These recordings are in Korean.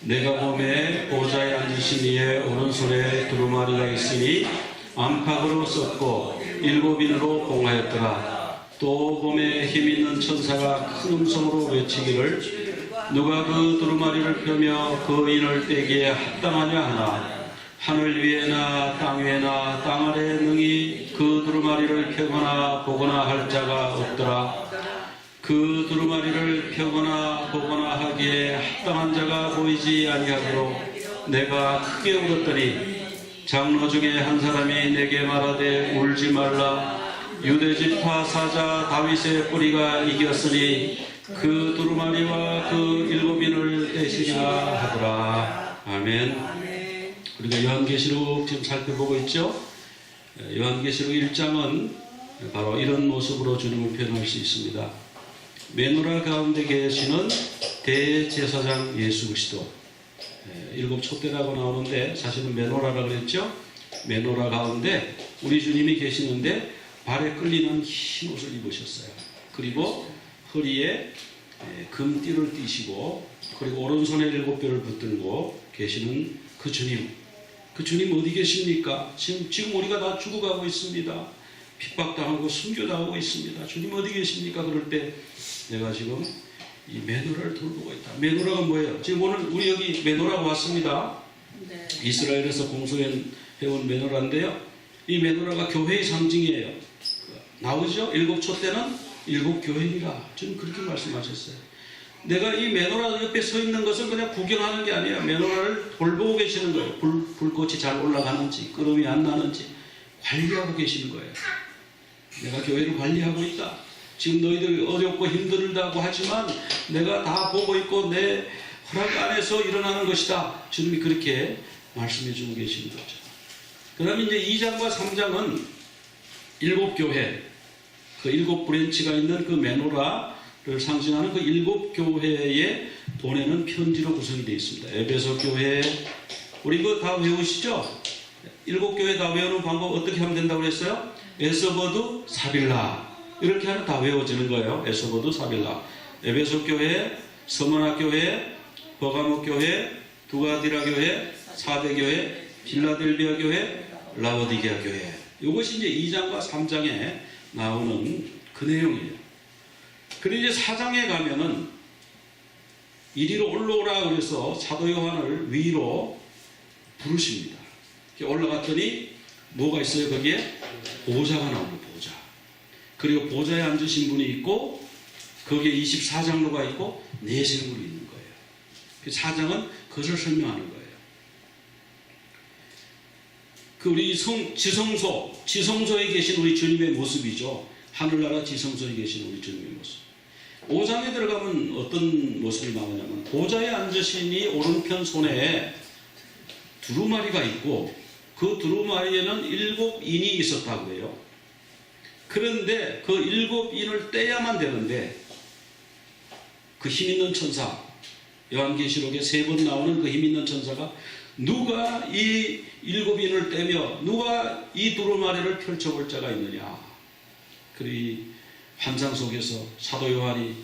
내가 보매 보좌에 앉으신 이의 오른손에 두루마리가 있으니 안팎으로 썼고 일곱인으로 봉하였더라. 또 보매 힘있는 천사가 큰 음성으로 외치기를 누가 그 두루마리를 펴며 그 인을 떼기에 합당하냐 하나 하늘 위에나 땅 위에나 땅 아래 능히 그 두루마리를 펴거나 보거나 할 자가 없더라. 그 두루마리를 펴거나 보거나 하기에 합당한 자가 보이지 아니하므로 내가 크게 울었더니 장로 중에 한 사람이 내게 말하되 울지 말라. 유대지파 사자 다윗의 뿌리가 이겼으니 그 두루마리와 그 일곱인을 떼시리라 하더라. 아멘. 우리가 요한계시록 지금 살펴보고 있죠. 요한계시록 1장은 바로 이런 모습으로 주님을 표현할 수 있습니다. 메노라 가운데 계시는 대제사장 예수 그리스도, 일곱 촛대라고 나오는데 사실은 메노라라고 그랬죠. 메노라 가운데 우리 주님이 계시는데 발에 끌리는 흰 옷을 입으셨어요. 그리고 허리에 금띠를 띠시고 그리고 오른손에 일곱 뼈를 붙들고 계시는 그 주님. 그 주님 어디 계십니까? 지금 우리가 다 죽어가고 있습니다. 핍박당하고 순교당하고 있습니다. 주님 어디 계십니까? 그럴 때 내가 지금 이 메노라를 돌보고 있다. 메노라가 뭐예요? 지금 오늘 우리 여기 메노라가 왔습니다. 네. 이스라엘에서 공수해온 메노라인데요. 이 메노라가 교회의 상징이에요. 나오죠? 일곱 촛대는 일곱 교회이라 주님 그렇게 말씀하셨어요. 내가 이 메노라 옆에 서 있는 것은 그냥 구경하는 게 아니라 메노라를 돌보고 계시는 거예요. 불꽃이 잘 올라가는지 끄름이 안 나는지 관리하고 계시는 거예요. 내가 교회를 관리하고 있다. 지금 너희들 어렵고 힘들다고 하지만 내가 다 보고 있고 내 허락 안에서 일어나는 것이다. 주님이 그렇게 말씀해 주고 계시는 거죠. 그 다음에 이제 2장과 3장은 일곱 교회, 그 일곱 브랜치가 있는 그 메노라를 상징하는 그 일곱 교회에 보내는 편지로 구성이 되어 있습니다. 에베소 교회, 우리 이거 다 외우시죠? 일곱 교회 다 외우는 방법 어떻게 하면 된다고 그랬어요? 에서버두 사빌라 이렇게 하면 다 외워지는 거예요. 에서버두 사빌라. 에베소 교회, 서머나 교회, 버가모 교회, 두가디라 교회, 사대 교회, 필라델비아 교회, 라오디게아 교회. 이것이 이제 2장과 3장에 나오는 그 내용이에요. 그리고 이제 4장에 가면은 이리로 올라오라 그래서 사도 요한을 위로 부르십니다. 올라갔더니 뭐가 있어요? 거기에 보좌가 나옵니다. 보좌. 그리고 보좌에 앉으신 분이 있고 거기에 24장로가 있고 내생물이 있는 거예요. 4장은 그것을 설명하는 거예요. 그 우리 지성소에 계신 우리 주님의 모습이죠. 하늘나라 지성소에 계신 우리 주님의 모습. 5장에 들어가면 어떤 모습이 나오냐면 보좌에 앉으시니 오른편 손에 두루마리가 있고 그 두루마리에는 일곱 인이 있었다고 해요. 그런데 그 일곱 인을 떼야만 되는데 그 힘있는 천사, 요한계시록에 3번 나오는 그 힘있는 천사가 누가 이 일곱 인을 떼며 누가 이 두루마리를 펼쳐볼 자가 있느냐. 그 환상 속에서 사도 요한이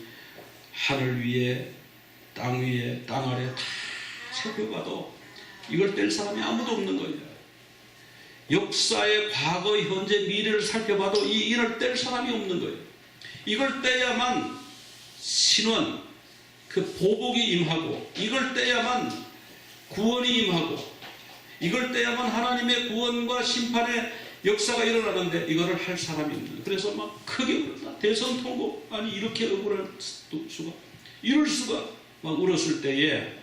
하늘 위에 땅 위에 땅 아래 다 살펴봐도 이걸 뗄 사람이 아무도 없는 거예요. 역사의 과거, 현재, 미래를 살펴봐도 이 인을 뗄 사람이 없는 거예요. 이걸 떼야만 신원, 그 보복이 임하고 이걸 떼야만 구원이 임하고 이걸 떼야만 하나님의 구원과 심판의 역사가 일어나는데 이거를 할 사람이 없는 거예요. 그래서 막 크게 울었다. 대성통곡. 아니 이렇게 억울할 수가, 이럴 수가 막 울었을 때에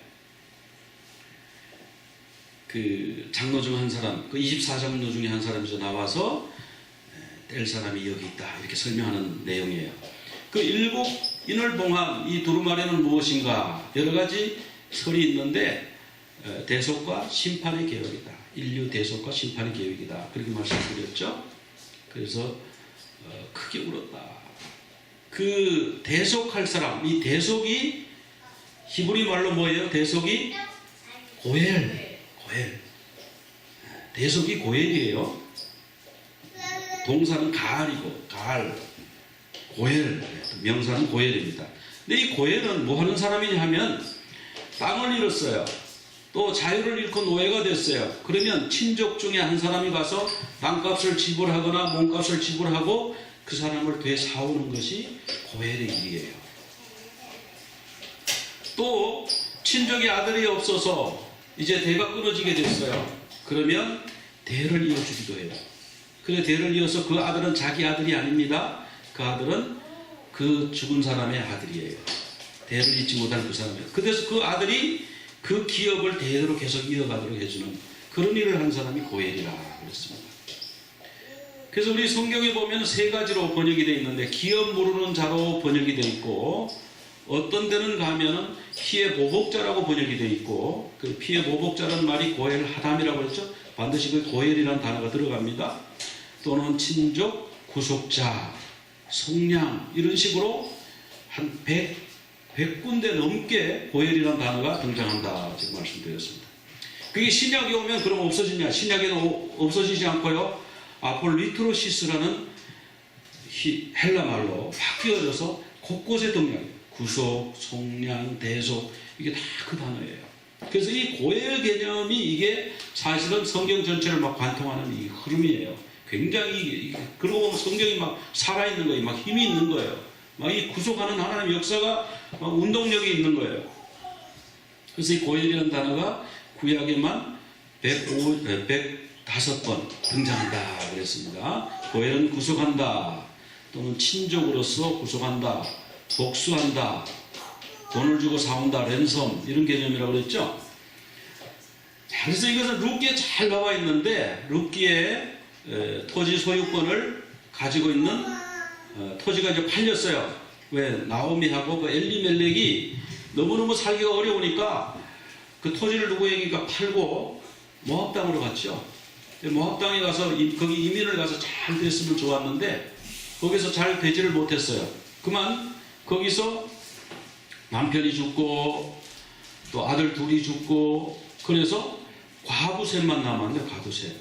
그 장로 중 한 사람, 그 24장로 중에 한 사람이 나와서 뗄 사람이 여기 있다 이렇게 설명하는 내용이에요. 그 일곱 인을 봉한 이 두루마리는 무엇인가 여러 가지 설이 있는데 대속과 심판의 계획이다. 인류 대속과 심판의 계획이다. 그렇게 말씀드렸죠. 그래서 크게 울었다. 그 대속할 사람, 이 대속이 히브리 말로 뭐예요? 대속이 고엘. 대속이 고엘이에요. 동사는 가알이고 가알, 고엘, 명사는 고엘입니다. 근데 이 고엘은 뭐 하는 사람이냐 하면 땅을 잃었어요. 또 자유를 잃고 노예가 됐어요. 그러면 친족 중에 한 사람이 가서 땅값을 지불하거나 몸값을 지불하고 그 사람을 되사오는 것이 고엘의 일이에요. 또 친족의 아들이 없어서 이제 대가 끊어지게 됐어요. 그러면 대를 이어주기도 해요. 그래 대를 이어서 그 아들은 자기 아들이 아닙니다. 그 아들은 그 죽은 사람의 아들이에요. 대를 잊지 못할 그 사람이에요. 그래서 그 아들이 그 기업을 대대로 계속 이어가도록 해주는 그런 일을 한 사람이 고엘이라 그랬습니다. 그래서 우리 성경에 보면 세 가지로 번역이 되어 있는데 기업 모르는 자로 번역이 되어 있고 어떤 데는 가면은 피의 보복자라고 번역이 되어 있고 그 피의 보복자라는 말이 고엘 하담이라고 했죠. 반드시 그 고엘이라는 단어가 들어갑니다. 또는 친족, 구속자, 속량 이런 식으로 한 100군데 넘게 고엘이라는 단어가 등장한다 지금 말씀드렸습니다. 그게 신약에 오면 그럼 없어지냐? 신약에는 없어지지 않고요. 아폴리트로시스라는 헬라 말로 바뀌어져서 곳곳에 등장해요. 구속, 속량, 대속 이게 다 그 단어예요. 그래서 이 고엘 개념이 이게 사실은 성경 전체를 막 관통하는 이 흐름이에요. 굉장히 그러고 성경이 막 살아있는 거예요. 막 힘이 있는 거예요. 막 이 구속하는 하나님의 역사가 막 운동력이 있는 거예요. 그래서 이 고엘이라는 단어가 구약에만 105번 등장한다 그랬습니다. 고엘은 구속한다 또는 친족으로서 구속한다 복수한다 돈을 주고 사온다 랜섬 이런 개념이라고 그랬죠. 자, 그래서 이것은 룻기에 잘 나와 있는데 룻기에 토지 소유권을 가지고 있는 토지가 이제 팔렸어요. 왜? 나오미하고 그 엘리멜렉이 너무너무 살기가 어려우니까 그 토지를 누구에게가 팔고 모압 땅으로 갔죠. 모압 땅에 가서 거기 이민을 가서 잘 됐으면 좋았는데 거기서 잘 되지를 못했어요. 그만 거기서 남편이 죽고 또 아들 둘이 죽고 그래서 과부셋만 남았는데 과부셋.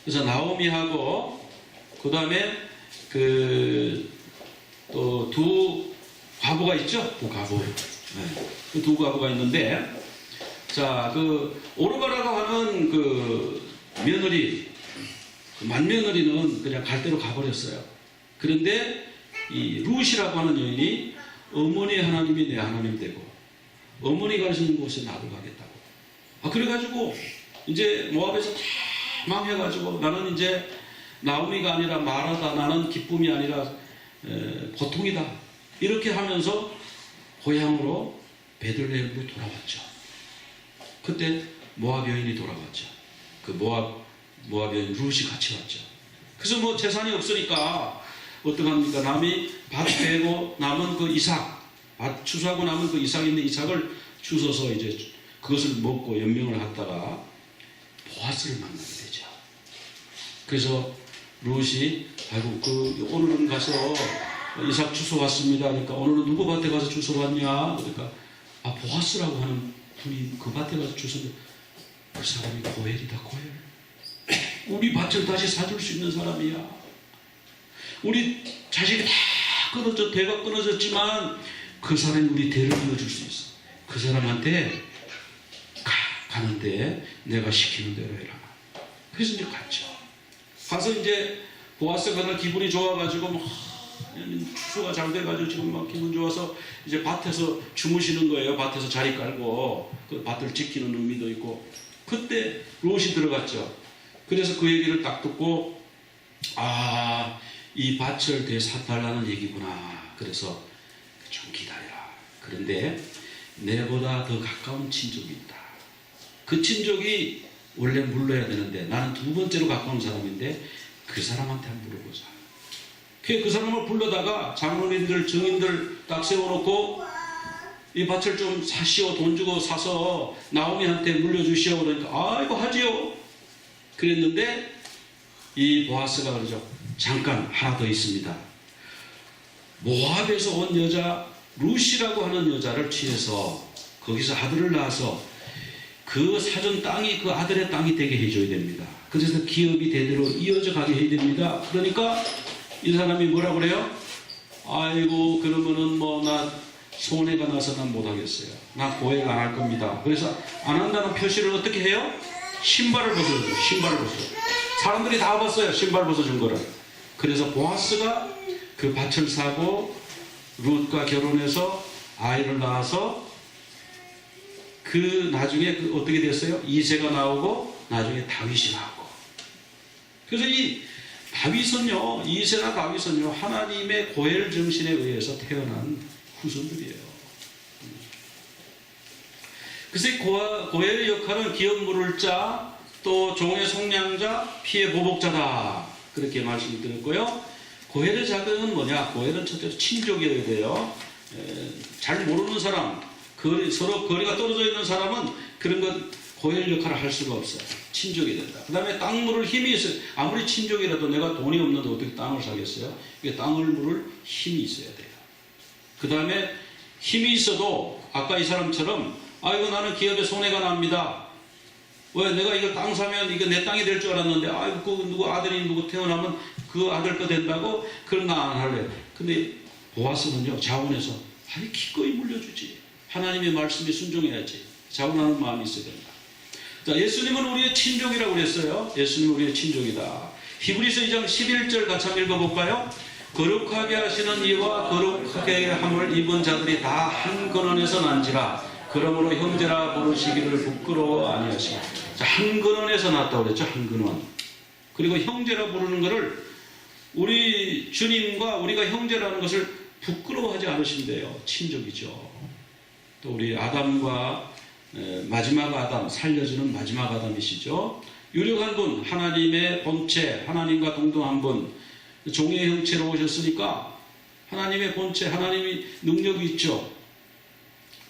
그래서 나오미하고 그 다음에 또 두 과부가 있죠. 두 과부. 네. 그 두 과부가 있는데 자, 그 오르바라고 하는 그 며느리 그 맏며느리는 그냥 갈 대로 가버렸어요. 그런데 이 룻이라고 하는 여인이 어머니 하나님이 내 하나님 되고 어머니 가시는 곳에 나도 가겠다고. 그래가지고 이제 모압에서 다 망해가지고 나는 이제 나오미가 아니라 마라다 나는 기쁨이 아니라 고통이다 이렇게 하면서 고향으로 베들레헴으로 돌아왔죠. 그때 모압 여인이 돌아왔죠. 그 모압 여인 룻이 같이 왔죠. 그래서 뭐 재산이 없으니까 어떡합니까? 남이 밭 베고 남은 그 이삭, 밭 추수하고 남은 그 이삭 있는 이삭을 주워서 이제 그것을 먹고 연명을 하다가 보아스를 만나게 되죠. 그래서 룻이 아이고 그 오늘은 가서 이삭 주워 왔습니다. 그러니까 오늘은 누구 밭에 가서 주워 왔냐? 그러니까 보아스라고 하는 분이 그 밭에 가서 주워 그 사람이 고엘이다 고엘. 우리 밭을 다시 사줄 수 있는 사람이야. 우리 자식이 다 끊어져 대가 끊어졌지만 그 사람이 우리 대를 이어줄 수 있어. 그 사람한테 가는데 내가 시키는 대로 해라. 그래서 이제 갔죠. 가서 이제 보아스가 그날 기분이 좋아가지고 막 추수가 잘 돼가지고 지금 막 기분 좋아서 이제 밭에서 주무시는 거예요. 밭에서 자리 깔고 그 밭을 지키는 의미도 있고. 그때 롯이 들어갔죠. 그래서 그 얘기를 딱 듣고 이 밭을 되사달라는 얘기구나. 그래서 좀 기다려라. 그런데 내보다 더 가까운 친족이 있다. 그 친족이 원래 물러야 되는데 나는 두 번째로 가까운 사람인데 그 사람한테 한번 물어보자. 그 사람을 불러다가 장로님들 증인들 딱 세워놓고 이 밭을 좀 사시오. 돈 주고 사서 나오미한테 물려주시오. 그러니까 이거 하지요. 그랬는데 이 보아스가 그러죠. 잠깐 하나 더 있습니다. 모압에서 온 여자 룻이라고 하는 여자를 취해서 거기서 아들을 낳아서 그 사준 땅이 그 아들의 땅이 되게 해줘야 됩니다. 그래서 기업이 대대로 이어져 가게 해야 됩니다. 그러니까 이 사람이 뭐라 그래요? 아이고 그러면은 뭐 나 손해가 나서 난 못하겠어요. 나 고해를 안 할 겁니다. 그래서 안 한다는 표시를 어떻게 해요? 신발을 벗어줘요. 신발을 벗어줘요. 사람들이 다 봤어요. 신발 벗어준 거를. 그래서 보아스가 그 밭을 사고 룻과 결혼해서 아이를 낳아서 그 나중에 어떻게 됐어요? 이새가 나오고 나중에 다윗이 나오고. 그래서 이 다윗은요, 이새나 다윗은요, 하나님의 고엘 정신에 의해서 태어난 후손들이에요. 그래서 이 고엘의 역할은 기업 물을 자, 또 종의 속량자, 피의 보복자다. 그렇게 말씀을 드렸고요. 고엘의 자격은 뭐냐? 고엘은 첫째로 친족이어야 돼요. 잘 모르는 사람, 서로 거리가 떨어져 있는 사람은 그런 건 고엘 역할을 할 수가 없어요. 친족이 된다. 그 다음에 땅 물을 힘이 있어요. 아무리 친족이라도 내가 돈이 없는데 어떻게 땅을 사겠어요? 이게 땅을 물을 힘이 있어야 돼요. 그 다음에 힘이 있어도 아까 이 사람처럼 아이고 나는 기업에 손해가 납니다. 왜 내가 이거 땅 사면 이거 내 땅이 될 줄 알았는데 아이고 그 누구 아들이 누구 태어나면 그 아들 거 된다고 그럼 나 안 할래. 근데 보아스는요 자원해서 아니 기꺼이 물려주지. 하나님의 말씀에 순종해야지. 자원하는 마음이 있어야 된다. 자, 예수님은 우리의 친족이라고 그랬어요. 예수님은 우리의 친족이다. 히브리서 2장 11절 같이 한번 읽어볼까요? 거룩하게 하시는 이와 거룩하게 함을 입은 자들이 다 한 근원에서 난지라. 그러므로 형제라 부르시기를 부끄러워 아니하시고. 자, 한 근원에서 났다고 그랬죠. 한 근원. 그리고 형제라 부르는 것을 우리 주님과 우리가 형제라는 것을 부끄러워하지 않으신대요. 친족이죠. 또 우리 아담과 마지막 아담, 살려주는 마지막 아담이시죠. 유력한 분, 하나님의 본체, 하나님과 동등한 분, 종의 형체로 오셨으니까 하나님의 본체, 하나님이 능력이 있죠.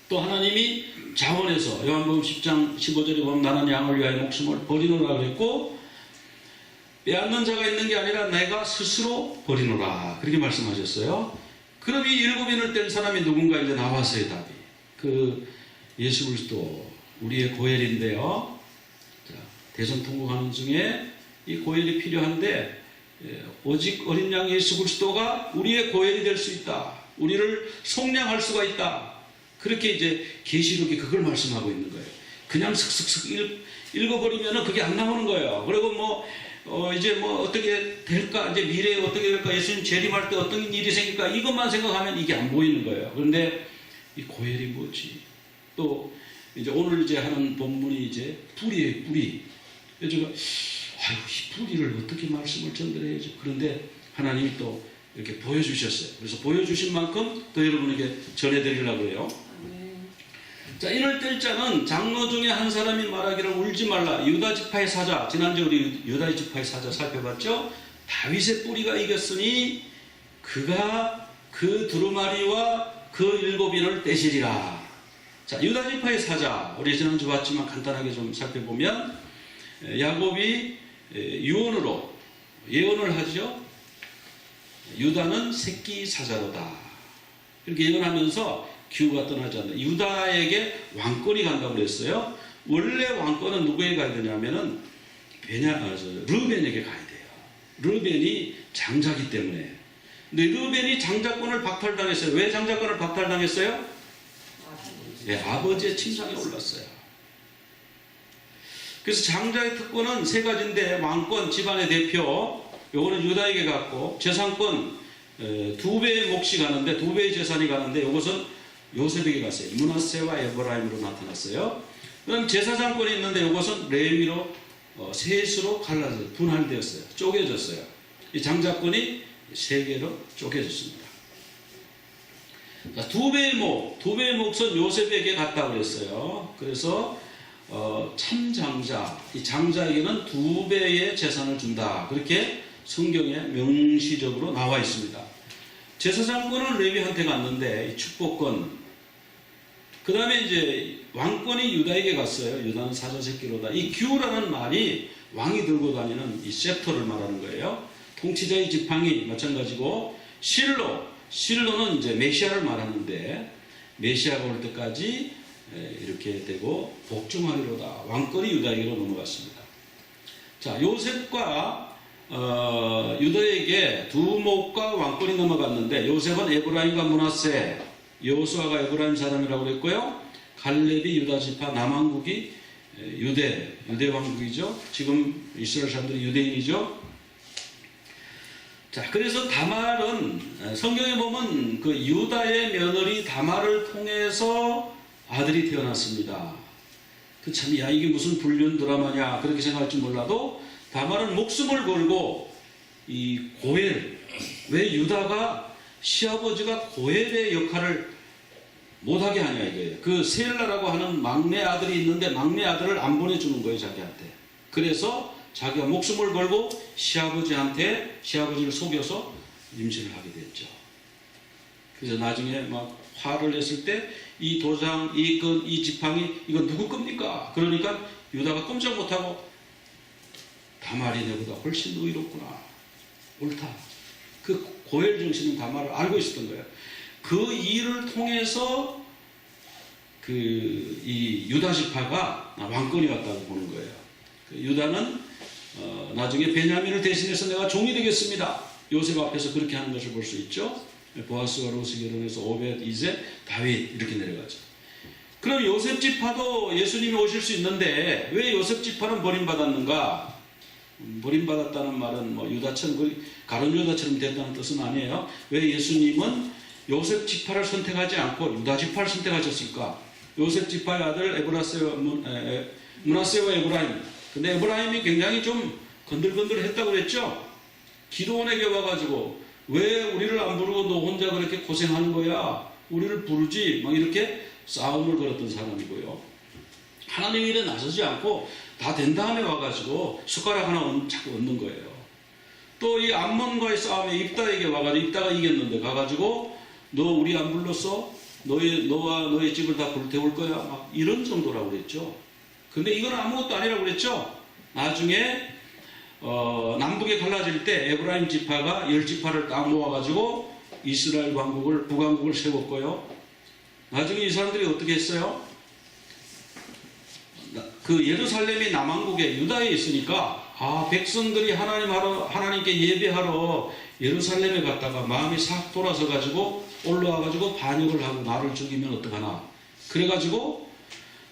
또 하나님이 자원해서 요한복음 10장 15절에 보면 나는 양을 위하여 목숨을 버리노라 그랬고 빼앗는 자가 있는 게 아니라 내가 스스로 버리노라 그렇게 말씀하셨어요. 그럼 이 일곱인을 뗀 사람이 누군가 이제 나왔어요. 답이 그 예수 그리스도 우리의 고엘인데요. 자, 대선 통곡하는 중에 이 고엘이 필요한데 오직 어린 양 예수 그리스도가 우리의 고엘이 될 수 있다. 우리를 속량할 수가 있다. 그렇게 이제 계시록이 그걸 말씀하고 있는 거예요. 그냥 슥슥슥 읽어버리면 그게 안 나오는 거예요. 그리고 이제 어떻게 될까, 이제 미래에 어떻게 될까, 예수님 재림할 때 어떤 일이 생길까, 이것만 생각하면 이게 안 보이는 거예요. 그런데 이 고엘이 뭐지? 또 이제 오늘 이제 하는 본문이 이제 뿌리예요, 뿌리. 그래서 제가 이 뿌리를 어떻게 말씀을 전달해야지. 그런데 하나님이 또 이렇게 보여주셨어요. 그래서 보여주신 만큼 또 여러분에게 전해드리려고 해요. 자, 이럴 때자는 장로 중에 한 사람이 말하기를 울지 말라. 유다 지파의 사자, 지난주에 우리 유다 지파의 사자 살펴봤죠? 다윗의 뿌리가 이겼으니 그가 그 두루마리와 그 일곱인을 떼시리라. 자, 유다 지파의 사자, 우리 지난주 봤지만 간단하게 좀 살펴보면 야곱이 유언으로 예언을 하죠. 유다는 새끼 사자로다. 이렇게 예언하면서 기후가 떠나지 않는다. 유다에게 왕권이 간다고 그랬어요. 원래 왕권은 누구에게 가야 되냐면은 르벤에게 가야 돼요. 르벤이 장자기 때문에. 근데 르벤이 장자권을 박탈당했어요. 왜 장자권을 박탈당했어요? 아버지의 침상에 올랐어요. 그래서 장자의 특권은 세 가지인데 왕권, 집안의 대표, 요거는 유다에게 갔고, 재산권 2배의 몫이 가는데 2배의 재산이 가는데 이것은 요셉에게 갔어요. 므낫세와 에브라임으로 나타났어요. 그다음 제사장권이 있는데 이것은 레위로 셋으로 갈라져 분할되었어요. 쪼개졌어요. 이 장자권이 세 개로 쪼개졌습니다. 자, 2배의 몫은 요셉에게 갔다고 그랬어요. 그래서 참 장자, 이 장자에게는 2배의 재산을 준다. 그렇게 성경에 명시적으로 나와 있습니다. 제사장권은 레위한테 갔는데 이 축복권, 그 다음에 이제 왕권이 유다에게 갔어요. 유다는 사자 새끼로다. 이 규라는 말이 왕이 들고 다니는 이 셉터를 말하는 거예요. 통치자의 지팡이 마찬가지고, 실로는 이제 메시아를 말하는데 메시아가 올 때까지 이렇게 되고 복종하리로다. 왕권이 유다에게로 넘어갔습니다. 자, 요셉과 유다에게 두 몫과 왕권이 넘어갔는데 요셉은 에브라임과 므낫세, 여호수아가 에브라임 사람이라고 그랬고요. 갈렙이 유다 지파, 남왕국이 유대 왕국이죠. 지금 이스라엘 사람들이 유대인이죠. 자, 그래서 다말은 성경에 보면 그 유다의 며느리 다말을 통해서 아들이 태어났습니다. 그 참, 야, 이게 무슨 불륜 드라마냐 그렇게 생각할지 몰라도 다말은 목숨을 걸고 이 고엘, 왜 유다가 시아버지가 고엘의 역할을 못하게 하냐 이거예요. 그 셀라라고 하는 막내 아들이 있는데 막내 아들을 안 보내주는 거예요, 자기한테. 그래서 자기가 목숨을 걸고 시아버지를 속여서 임신을 하게 됐죠. 그래서 나중에 막 화를 냈을 때 이 도장, 이 지팡이 이거 누구 겁니까? 그러니까 유다가 꼼짝 못하고 다말이 내보다 훨씬 더 의롭구나, 옳다. 그 고엘 정신은 다말을 알고 있었던 거예요. 그 일을 통해서 이 유다 지파가 왕권이 왔다고 보는 거예요. 유다는 나중에 베냐민을 대신해서 내가 종이 되겠습니다. 요셉 앞에서 그렇게 하는 것을 볼 수 있죠. 보아스와 루스 결혼해서 오벳, 이제, 다윗 이렇게 내려가죠. 그럼 요셉 지파도 예수님이 오실 수 있는데 왜 요셉 지파는 버림받았는가? 버림받았다는 말은 뭐 유다처럼 가룟 유다처럼 됐다는 뜻은 아니에요. 왜 예수님은 요셉 지파를 선택하지 않고 유다 지파를 선택하셨을까? 요셉 지파의 아들 므낫세와 에브라임. 근데 에브라임이 굉장히 좀 건들건들했다고 그랬죠. 기도원에게 와가지고 왜 우리를 안 부르고 너 혼자 그렇게 고생하는 거야? 우리를 부르지. 막 이렇게 싸움을 걸었던 사람이고요. 하나님 일에 나서지 않고 다 된 다음에 와가지고 숟가락 하나 자꾸 얹는 거예요. 또 이 암몬과의 싸움에 입다에게 와가지고 입다가 이겼는데 가가지고 너 우리 안 불렀어? 너와 너의 집을 다 불태울 거야. 막 이런 정도라고 그랬죠. 근데 이건 아무것도 아니라고 그랬죠. 나중에 남북에 갈라질 때 에브라임 지파가 10지파를 딱 모아가지고 이스라엘 북왕국을 세웠고요. 나중에 이 사람들이 어떻게 했어요? 그 예루살렘이 남왕국에 유다에 있으니까 백성들이 하나님께 예배하러 예루살렘에 갔다가 마음이 싹 돌아서 가지고 올라와 가지고 반역을 하고 나를 죽이면 어떡하나. 그래가지고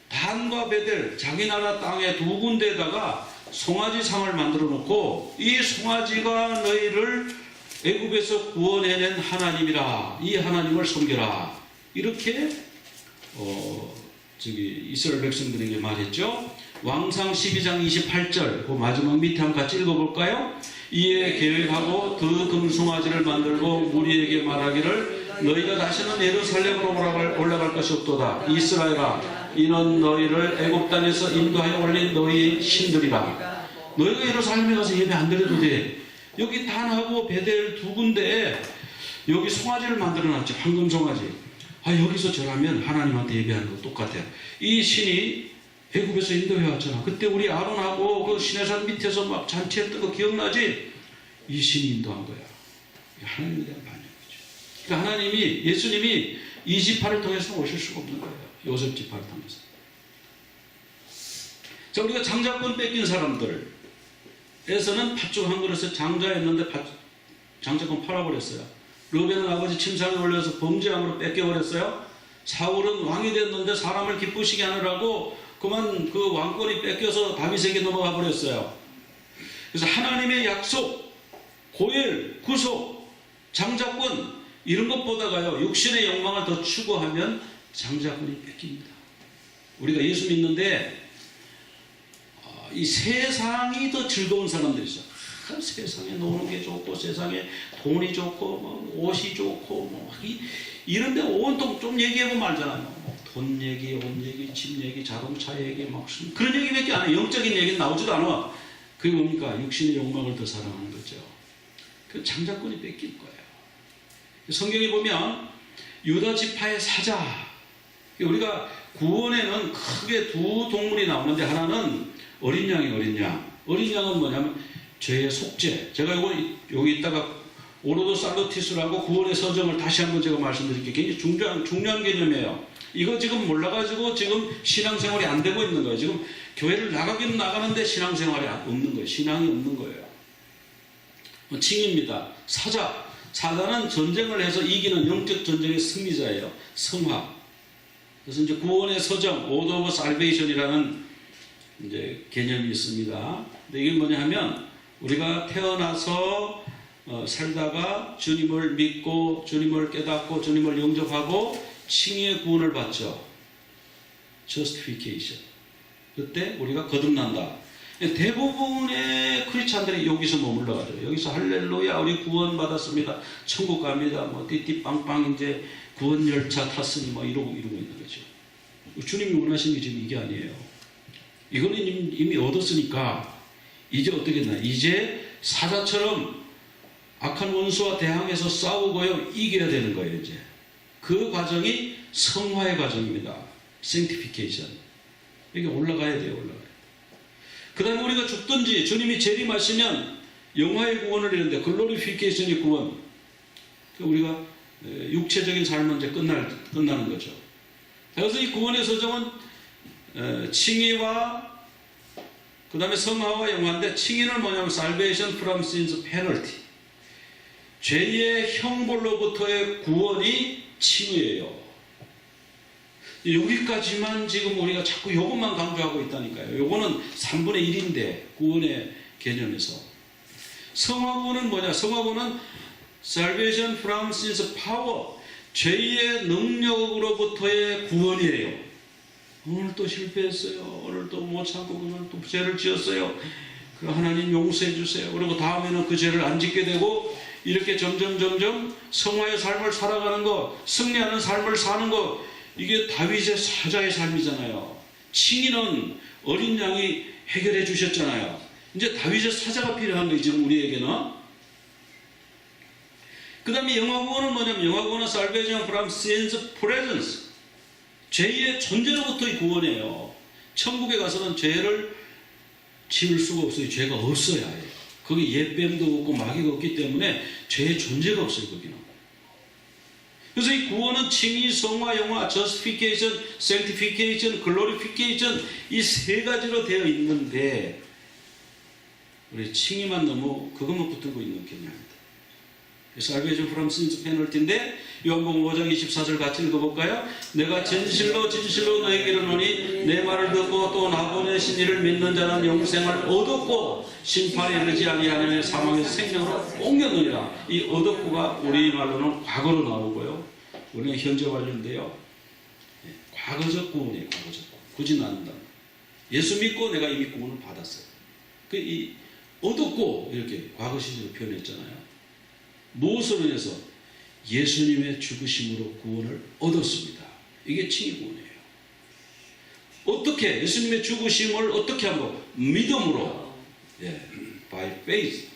단과 베델 자기 나라 땅에 두 군데에다가 송아지 상을 만들어 놓고 이 송아지가 너희를 애굽에서 구원해낸 하나님이라, 이 하나님을 섬겨라, 이렇게 이스라엘 백성들에게 말했죠. 왕상 12장 28절 그 마지막 밑에 한번 같이 읽어볼까요? 이에 계획하고 그 금송아지를 만들고 무리에게 말하기를 너희가 다시는 예루살렘으로 올라갈 것이 없도다. 이스라엘아, 이는 너희를 애굽 땅에서 인도하여 올린 너희 신들이라. 너희가 예루살렘에 가서 예배 안 드려도 돼. 여기 단하고 베델 두 군데에 여기 송아지를 만들어놨죠. 황금 송아지. 여기서 절하면 하나님한테 예배하는 거 똑같아요. 이 신이 애굽에서 인도해 왔잖아. 그때 우리 아론하고 그 시내산 밑에서 막 잔치했던 거 기억나지? 이 신이 인도한 거야. 하나님에 대한 반역이죠. 그러니까 예수님이 이 지파를 통해서는 오실 수가 없는 거예요. 요셉 지파를 통해서. 자, 우리가 장자권 뺏긴 사람들에서는 팥죽 한 그릇에 장자였는데 장자권 팔아버렸어요. 르벤은 아버지 침상에 올려서 범죄함으로 뺏겨버렸어요. 사울은 왕이 됐는데 사람을 기쁘시게 하느라고 그만 그 왕권이 뺏겨서 다윗에게 넘어가 버렸어요. 그래서 하나님의 약속, 고엘, 구속, 장자권 이런 것보다가요 육신의 욕망을 더 추구하면 장자권이 뺏깁니다. 우리가 예수 믿는데 이 세상이 더 즐거운 사람들이 있어요. 세상에 노는 게 좋고 세상에 돈이 좋고 뭐 옷이 좋고 뭐 이런데 온통 좀 얘기해보면 알잖아요. 돈 얘기, 옷 얘기, 집 얘기, 자동차 얘기 막 그런 얘기밖에 안 해요. 영적인 얘기는 나오지도 않아. 그게 뭡니까? 육신의 욕망을 더 사랑하는 거죠. 그 장자권이 뺏길 거예요. 성경에 보면 유다 지파의 사자, 우리가 구원에는 크게 두 동물이 나오는데 하나는 어린 양이에요. 어린 양. 어린 양은 뭐냐면 죄의 속죄. 제가 여기 있다가 오로도 살로티스라고 구원의 서정을 다시 한번 제가 말씀드릴게요. 굉장히 중요한 개념이에요. 이거 지금 몰라가지고 지금 신앙생활이 안 되고 있는 거예요. 지금 교회를 나가기는 나가는데 신앙생활이 없는 거예요. 신앙이 없는 거예요. 칭입니다. 사자. 사단은 전쟁을 해서 이기는 영적 전쟁의 승리자예요. 성화. 그래서 이제 구원의 서정, Order of Salvation이라는 이제 개념이 있습니다. 근데 이게 뭐냐 하면 우리가 태어나서 살다가 주님을 믿고 주님을 깨닫고 주님을 영접하고 칭의의 구원을 받죠. Justification. 그때 우리가 거듭난다. 대부분의 크리스찬들이 여기서 머물러가죠. 여기서 할렐루야 우리 구원 받았습니다. 천국 갑니다. 뭐 띠띠빵빵 이제 구원 열차 탔으니 뭐 이러고 있는 거죠. 주님이 원하시는 게 지금 이게 아니에요. 이거는 이미 얻었으니까 이제 어떻게 되나? 이제 사자처럼 악한 원수와 대항해서 싸우고요 이겨야 되는 거예요. 이제 그 과정이 성화의 과정입니다. Sanctification. 이게 올라가야 돼요. 올라가요. 그 다음에 우리가 죽든지 주님이 재림하시면 영화의 구원을 이루는데 글로리피케이션의 구원. 우리가 육체적인 삶은 이제 끝나는 거죠. 그래서 이 구원의 서정은 칭의와 그 다음에 성화와 영화인데 칭의는 뭐냐면 Salvation from Sin's Penalty. 죄의 형벌로부터의 구원이 칭의예요. 여기까지만 지금 우리가 자꾸 이것만 강조하고 있다니까요. 요거는 3분의 1인데 구원의 개념에서 성화구원은 뭐냐? 성화구원은 Salvation from Sin's Power, 죄의 능력으로부터의 구원이에요. 오늘 또 실패했어요. 오늘 또 못 참고 오늘 또 죄를 지었어요. 그 하나님 용서해 주세요. 그리고 다음에는 그 죄를 안 짓게 되고 이렇게 점점 성화의 삶을 살아가는 것, 승리하는 삶을 사는 것, 이게 다윗의 사자의 삶이잖아요. 칭의는 어린 양이 해결해 주셨잖아요. 이제 다윗의 사자가 필요한 거예요. 지금 우리에게는. 그 다음에 영화구원은 뭐냐면 영화구원은 Salvation from Sin's Presence. 죄의 존재로부터의 구원이에요. 천국에 가서는 죄를 지을 수가 없어요. 죄가 없어야 해요. 거기 옛뱀도 없고 마귀가 없기 때문에 죄의 존재가 없어요. 거기는. 그래서 이 구원은 칭의, 성화, 영화, Justification, Sanctification, Glorification 이 세 가지로 되어 있는데 우리 칭의만 너무 그것만 붙들고 있는 개념입니다. Salvation from Sin's Penalty인데 요한복음 5장 24절 같이 읽어볼까요? 내가 진실로 너에게 이르노니 내 말을 듣고 또 나 보내신 이를 믿는 자는 영생을 얻었고 심판에 이르지 아니하는 사망에서 생명으로 옮겼느니라. 이 얻었고가 우리말로는 과거로 나오고요. 우리는 현재 완료인데요. 과거적 구원이에요. 과거적 구원. 굳이 나눈다. 예수 믿고 내가 이미 구원을 받았어요. 이 얻었고 이렇게 과거 시제로 표현했잖아요. 무엇으로 인해서 예수님의 죽으심으로 구원을 얻었습니다. 이게 칭의 구원이에요. 어떻게 예수님의 죽으심을 어떻게 한거 믿음으로, by faith.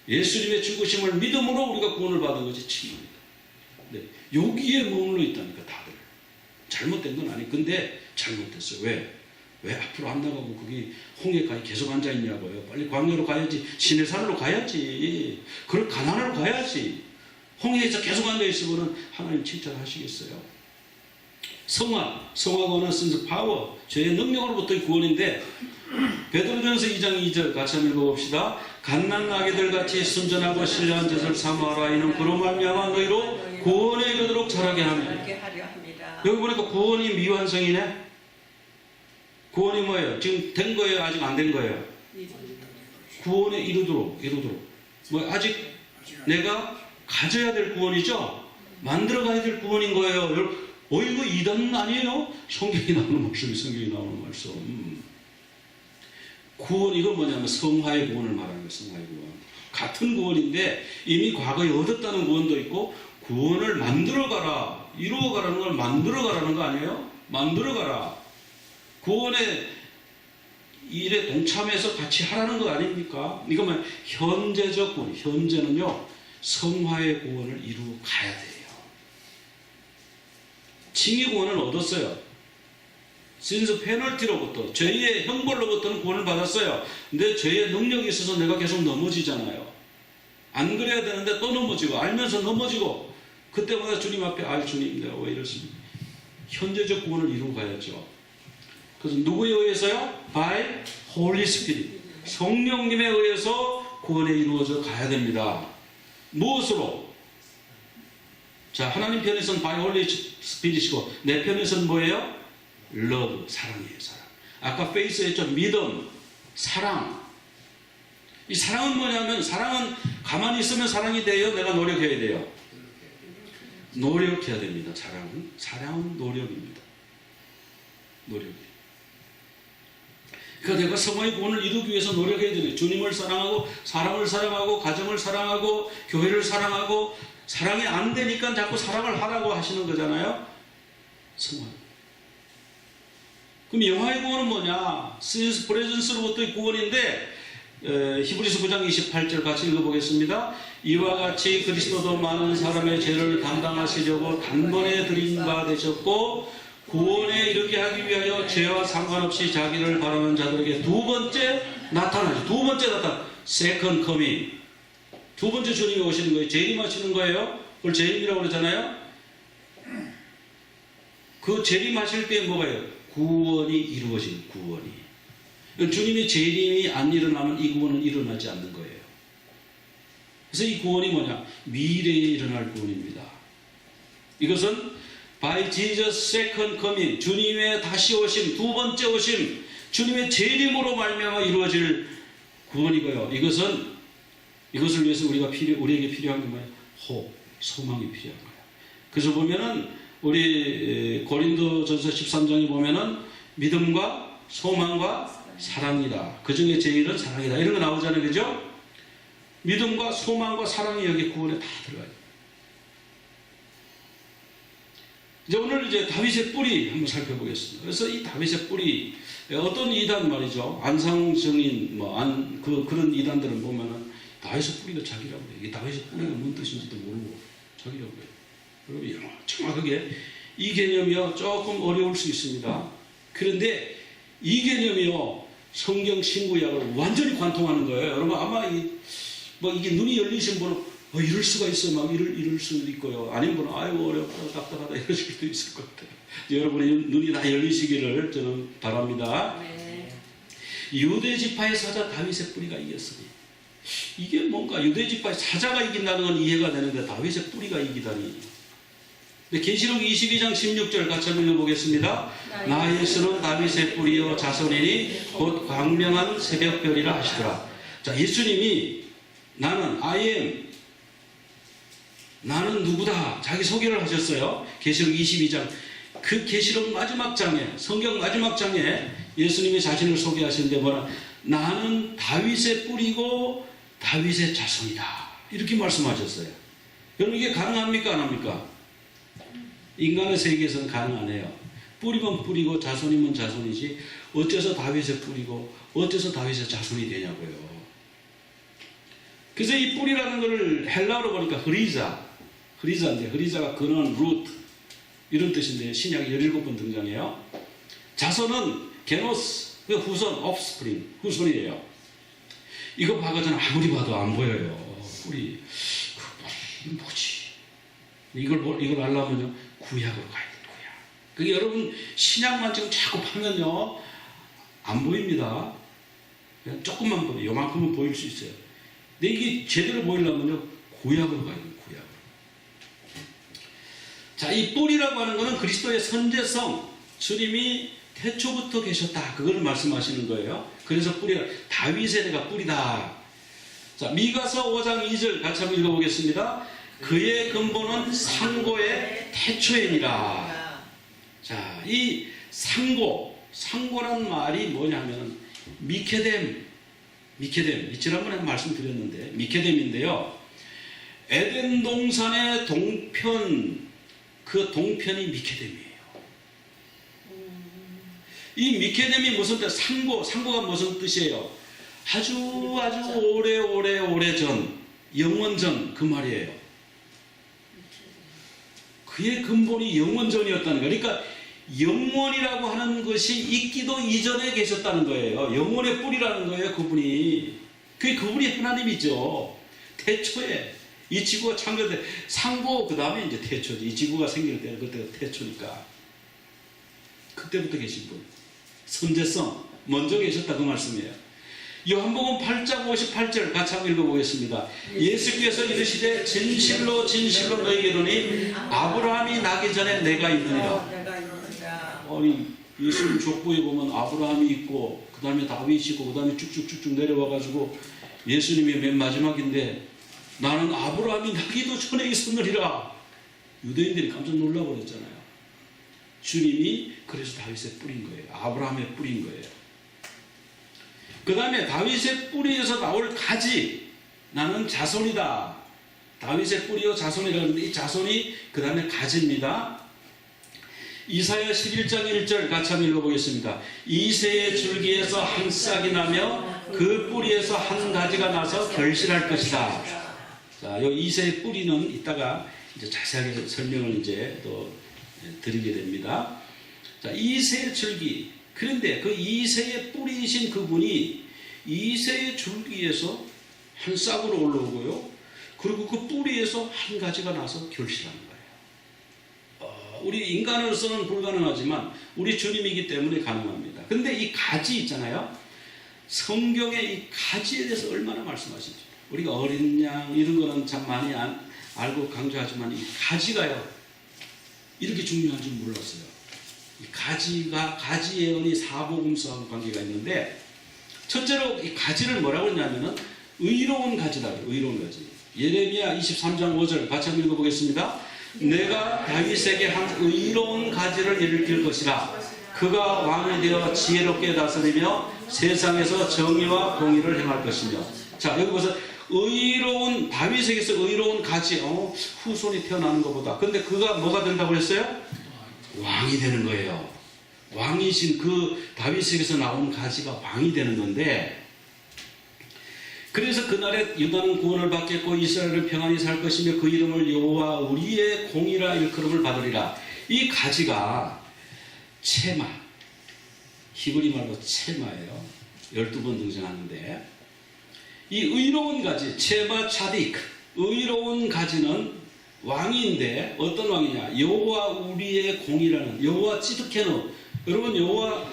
예수님의 죽으심을 믿음으로 우리가 구원을 받은 것이 칭의입니다. 네, 여기에 머물러 있다니까 다들. 잘못된 건 아니. 근데 잘못됐어요. 왜 앞으로 안 나가고 거기 홍해까지 계속 앉아 있냐고요. 빨리 광야로 가야지. 시내산으로 가야지. 그걸 가나안으로 가야지. 홍해에서 계속 앉아 있으면 하나님 칭찬하시겠어요? 성화구원은 Sin's Power, 죄의 능력으로부터의 구원인데 베드로전서 2장 2절 같이 한번 읽어봅시다. 갓난 아기들 같이 순전하고 신령한 젖을 사모하라. 이는 그로 말미암아 너희로 구원에 이르도록 자라게 합니다. 여기 보니까 구원이 미완성이네. 구원이 뭐예요? 지금 된 거예요? 아직 안 된 거예요? 구원에 이르도록. 뭐 아직 내가 가져야 될 구원이죠? 만들어 가야 될 구원인 거예요. 이거 이단은 아니에요? 성경이 나오는 말씀. 구원, 이건 뭐냐면 성화의 구원을 말하는 거예요. 성화의 구원. 같은 구원인데 이미 과거에 얻었다는 구원도 있고 구원을 만들어 가라. 이루어 가라는 걸 만들어 가라는 거 아니에요? 만들어 가라. 구원의 일에 동참해서 같이 하라는 거 아닙니까? 이거만 현재적 구원, 현재는요 성화의 구원을 이루어 가야 돼요. 칭의 구원을 얻었어요. Sin's Penalty로부터, 죄의 형벌로부터는 구원을 받았어요. 근데 죄의 능력이 있어서 내가 계속 넘어지잖아요. 안 그래야 되는데 또 넘어지고 알면서 넘어지고 그때마다 주님 앞에 주님 내가 왜 이렇습니까? 현재적 구원을 이루어 가야죠. 그래서 누구에 의해서요? By Holy Spirit. 성령님에 의해서 구원에 이루어져 가야 됩니다. 무엇으로? 자, 하나님 편에서는 by Holy Spirit이고 내 편에서는 뭐예요? love, 사랑이에요. 사랑. 아까 faith 했죠. 믿음, 사랑. 이 사랑은 뭐냐면 사랑은 가만히 있으면 사랑이 돼요? 내가 노력해야 돼요? 노력해야 됩니다. 사랑은 노력입니다. 노력이에요. 그러니까 내가 성화의 구원을 이루기 위해서 노력해야 되네. 주님을 사랑하고 사람을 사랑하고 가정을 사랑하고 교회를 사랑하고 사랑이 안 되니까 자꾸 사랑을 하라고 하시는 거잖아요. 성화. 그럼 영화의 구원은 뭐냐? Since presence로부터의 구원인데 히브리서 9장 28절 같이 읽어보겠습니다. 이와 같이 그리스도도 많은 사람의 죄를 담당하시려고 단번에 드린 바 되셨고 구원에 이르게 하기 위하여 죄와 상관없이 자기를 바라는 자들에게 두 번째 나타나죠. 두 번째 나타나. Second coming. 두 번째 주님이 오시는 거예요. 재림하시는 거예요. 그걸 재림이라고 그러잖아요. 그 재림하실 때 뭐가요? 구원이 이루어진 구원이. 주님의 재림이 안 일어나면 이 구원은 일어나지 않는 거예요. 그래서 이 구원이 뭐냐? 미래에 일어날 구원입니다. 이것은 by Jesus second coming, 주님의 다시 오심, 두 번째 오심, 주님의 재림으로 말미암아 이루어질 구원이고요. 이것을 위해서 우리에게 필요한 게 뭐예요? 호흡, 소망이 필요한 거예요. 그래서 보면은 우리 고린도전서 13장에 보면은 믿음과 소망과 사랑이다. 그 중에 제일은 사랑이다. 이런 거 나오잖아요. 그죠? 믿음과 소망과 사랑이 여기 구원에 다 들어가요. 이제 오늘 이제 다윗의 뿌리 한번 살펴보겠습니다. 그래서 이 다윗의 뿌리, 어떤 이단 말이죠. 안상정인, 그런 이단들은 보면은 다윗의 뿌리가 자기라고 해요. 이 다윗의 뿌리가 뭔 뜻인지도 모르고 자기라고 해요. 여러분, 정확하게 이 개념이요. 조금 어려울 수 있습니다. 그런데 이 개념이요. 성경 신구약을 완전히 관통하는 거예요. 여러분, 아마 이게 눈이 열리신 분은 이럴 수가 있어. 막 이럴 수도 있고요. 아닌 분은 아이고 어렵다 답답하다 이러실 수도 있을 것 같아요. 여러분의 눈이 다 열리시기를 저는 바랍니다. 네. 유대 지파의 사자 다윗의 뿌리가 이겼으니 이게 뭔가 유대 지파의 사자가 이긴다는 건 이해가 되는데 다윗의 뿌리가 이기다니. 계시록 22장 16절 같이 한번 읽어보겠습니다. 나 예수는 다윗의 뿌리요 자손이니 곧 광명한 새벽별이라 하시더라. 자, 예수님이 나는 나는 누구다 자기 소개를 하셨어요. 계시록 22장. 그 계시록 마지막 장에, 성경 마지막 장에 예수님이 자신을 소개하시는데 뭐라? 나는 다윗의 뿌리고 다윗의 자손이다. 이렇게 말씀하셨어요. 여러분, 이게 가능합니까? 안 합니까? 인간의 세계에서는 가능하네요. 뿌리면 뿌리고 자손이면 자손이지 어째서 다윗의 뿌리고 어째서 다윗의 자손이 되냐고요. 그래서 이 뿌리라는 것을 헬라어로 보니까 흐리자인데 흐리자가 근원, 루트 이런 뜻인데 신약에 17번 등장해요. 자손은 게노스, 그 후손, offspring, 후손이에요. 이거 봐가지고 아무리 봐도 안 보여요. 뿌리. 그 뭐지? 이걸 알려면요 구약으로 가야 돼요. 구약. 그게 여러분 신약만 지금 자꾸 파면요 안 보입니다. 그냥 조금만 보여요. 요만큼은 보일 수 있어요. 근데 이게 제대로 보이려면요 구약으로 가야 돼요. 구약으로. 자, 이 뿌리라고 하는 것은 그리스도의 선제성, 주님이 태초부터 계셨다. 그걸 말씀하시는 거예요. 그래서 뿌리가 다윗의 내가 뿌리다. 자, 미가서 5장 2절 같이 한번 읽어보겠습니다. 그의 근본은 상고의 태초이니라. 자, 이 상고란 말이 뭐냐면 미케뎀. 지난번에 말씀드렸는데 미케뎀인데요. 에덴 동산의 동편, 그 동편이 미케뎀이에요. 이 미케뎀이 무슨 뜻? 상고가 무슨 뜻이에요? 아주 오래 전, 영원 전 그 말이에요. 그의 근본이 영원 전이었다는 거예요. 그러니까 영원이라고 하는 것이 있기도 이전에 계셨다는 거예요. 영원의 뿌리라는 거예요. 그분이 하나님이죠. 태초에 이 지구가 창조될 때 상고 그 다음에 이제 태초지. 이 지구가 생길 때는 그때가 태초니까 그때부터 계신 분. 선제성 먼저 계셨다 그 말씀이에요. 요한복음 8장 58절 같이 한번 읽어보겠습니다. 예수께서 이르시되 진실로 진실로 너희에게 이르노니 아브라함이 나기 전에 내가 있느니라. 아니 예수님 족보에 보면 아브라함이 있고 그 다음에 다윗이 있고 그 다음에 쭉쭉쭉쭉 내려와가지고 예수님이 맨 마지막인데 나는 아브라함이 나기도 전에 있었느니라. 유대인들이 깜짝 놀라버렸잖아요. 주님이 그래서 다윗의 뿌린 거예요. 아브라함의 뿌린 거예요. 그 다음에 다윗의 뿌리에서 나올 가지, 나는 자손이다. 다윗의 뿌리요 자손이라는데 이 자손이 그 다음에 가지입니다. 이사야 11장 1절 같이 한번 읽어보겠습니다. 이새의 줄기에서 한 싹이 나며 그 뿌리에서 한 가지가 나서 결실할 것이다. 자, 이 이새의 뿌리는 이따가 이제 자세하게 설명을 이제 또 드리게 됩니다. 자, 이새의 줄기. 그런데 그 이새의 뿌리이신 그분이 이새의 줄기에서 한 싹으로 올라오고요. 그리고 그 뿌리에서 한 가지가 나서 결실하는 거예요. 우리 인간으로서는 불가능하지만 우리 주님이기 때문에 가능합니다. 근데 이 가지 있잖아요. 성경에 이 가지에 대해서 얼마나 말씀하시죠. 우리가 어린 양 이런 거는 참 많이 알고 강조하지만 이 가지가요. 이렇게 중요한 줄 몰랐어요. 이 가지의 은이 사복음서하고 관계가 있는데 첫째로 이 가지를 뭐라고 했냐면은 의로운 가지다. 의로운 가지. 예레미야 23장 5절 같이 한번 읽어보겠습니다. 내가 다윗에게 한 의로운 가지를 일으킬 것이라. 그가 왕이 되어 지혜롭게 다스리며 세상에서 정의와 공의를 행할 것이며. 자, 여기 보세요. 의로운, 다윗에게서 의로운 가지, 후손이 태어나는 것보다. 근데 그가 뭐가 된다고 했어요? 왕이 되는 거예요. 왕이신 그 다윗에게서 나온 가지가 왕이 되는 건데, 그래서 그날에 유다는 구원을 받겠고 이스라엘은 평안히 살 것이며 그 이름을 여호와 우리의 공이라 일컬음을 받으리라. 이 가지가 체마, 히브리 말로 체마예요. 12번 등장하는데 이 의로운 가지, 체마 차딕, 의로운 가지는 왕인데 어떤 왕이냐? 여호와 우리의 공이라는 여호와 찌드케노. 여러분 여호와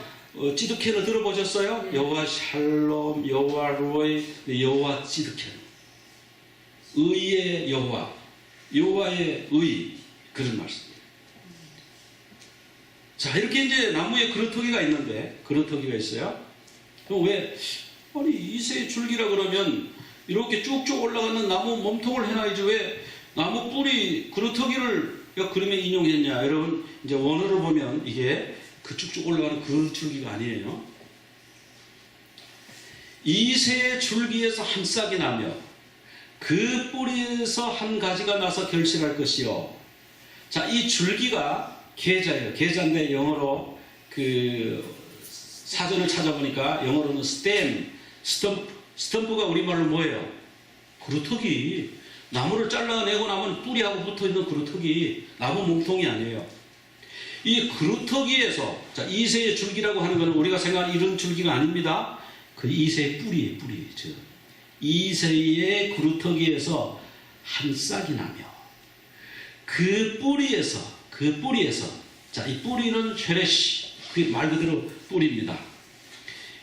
찌드케노 들어보셨어요? 여호와 샬롬, 여호와 로이, 여호와 찌드케노. 의의 여호와, 여호와의 의, 그런 말씀이에요. 자, 이렇게 이제 나무에 그루터기가 있는데, 그루터기가 있어요. 그럼 왜, 아니 이새의 줄기라 그러면 이렇게 쭉쭉 올라가는 나무 몸통을 해놔야지 왜 나무 뿌리 그루터기를 그림에 인용했냐? 여러분 이제 원어를 보면 이게 그 쭉쭉 올라가는 그 줄기가 아니에요. 이새의 줄기에서 한 싹이 나며 그 뿌리에서 한 가지가 나서 결실할 것이요. 자, 이 줄기가 계자예요. 계자인데 영어로 그 사전을 찾아보니까 영어로는 스탬프가 우리말로 뭐예요? 그루터기. 나무를 잘라내고 나면 뿌리하고 붙어있는 그루터기. 나무 몸통이 아니에요. 이 그루터기에서, 자, 이새의 줄기라고 하는 것은 우리가 생각하는 이런 줄기가 아닙니다. 그 이새의 뿌리예요, 뿌리. 이새의 그루터기에서 한 싹이 나며 그 뿌리에서, 자, 이 뿌리는 쉐레시, 그게 말 그대로 뿌리입니다.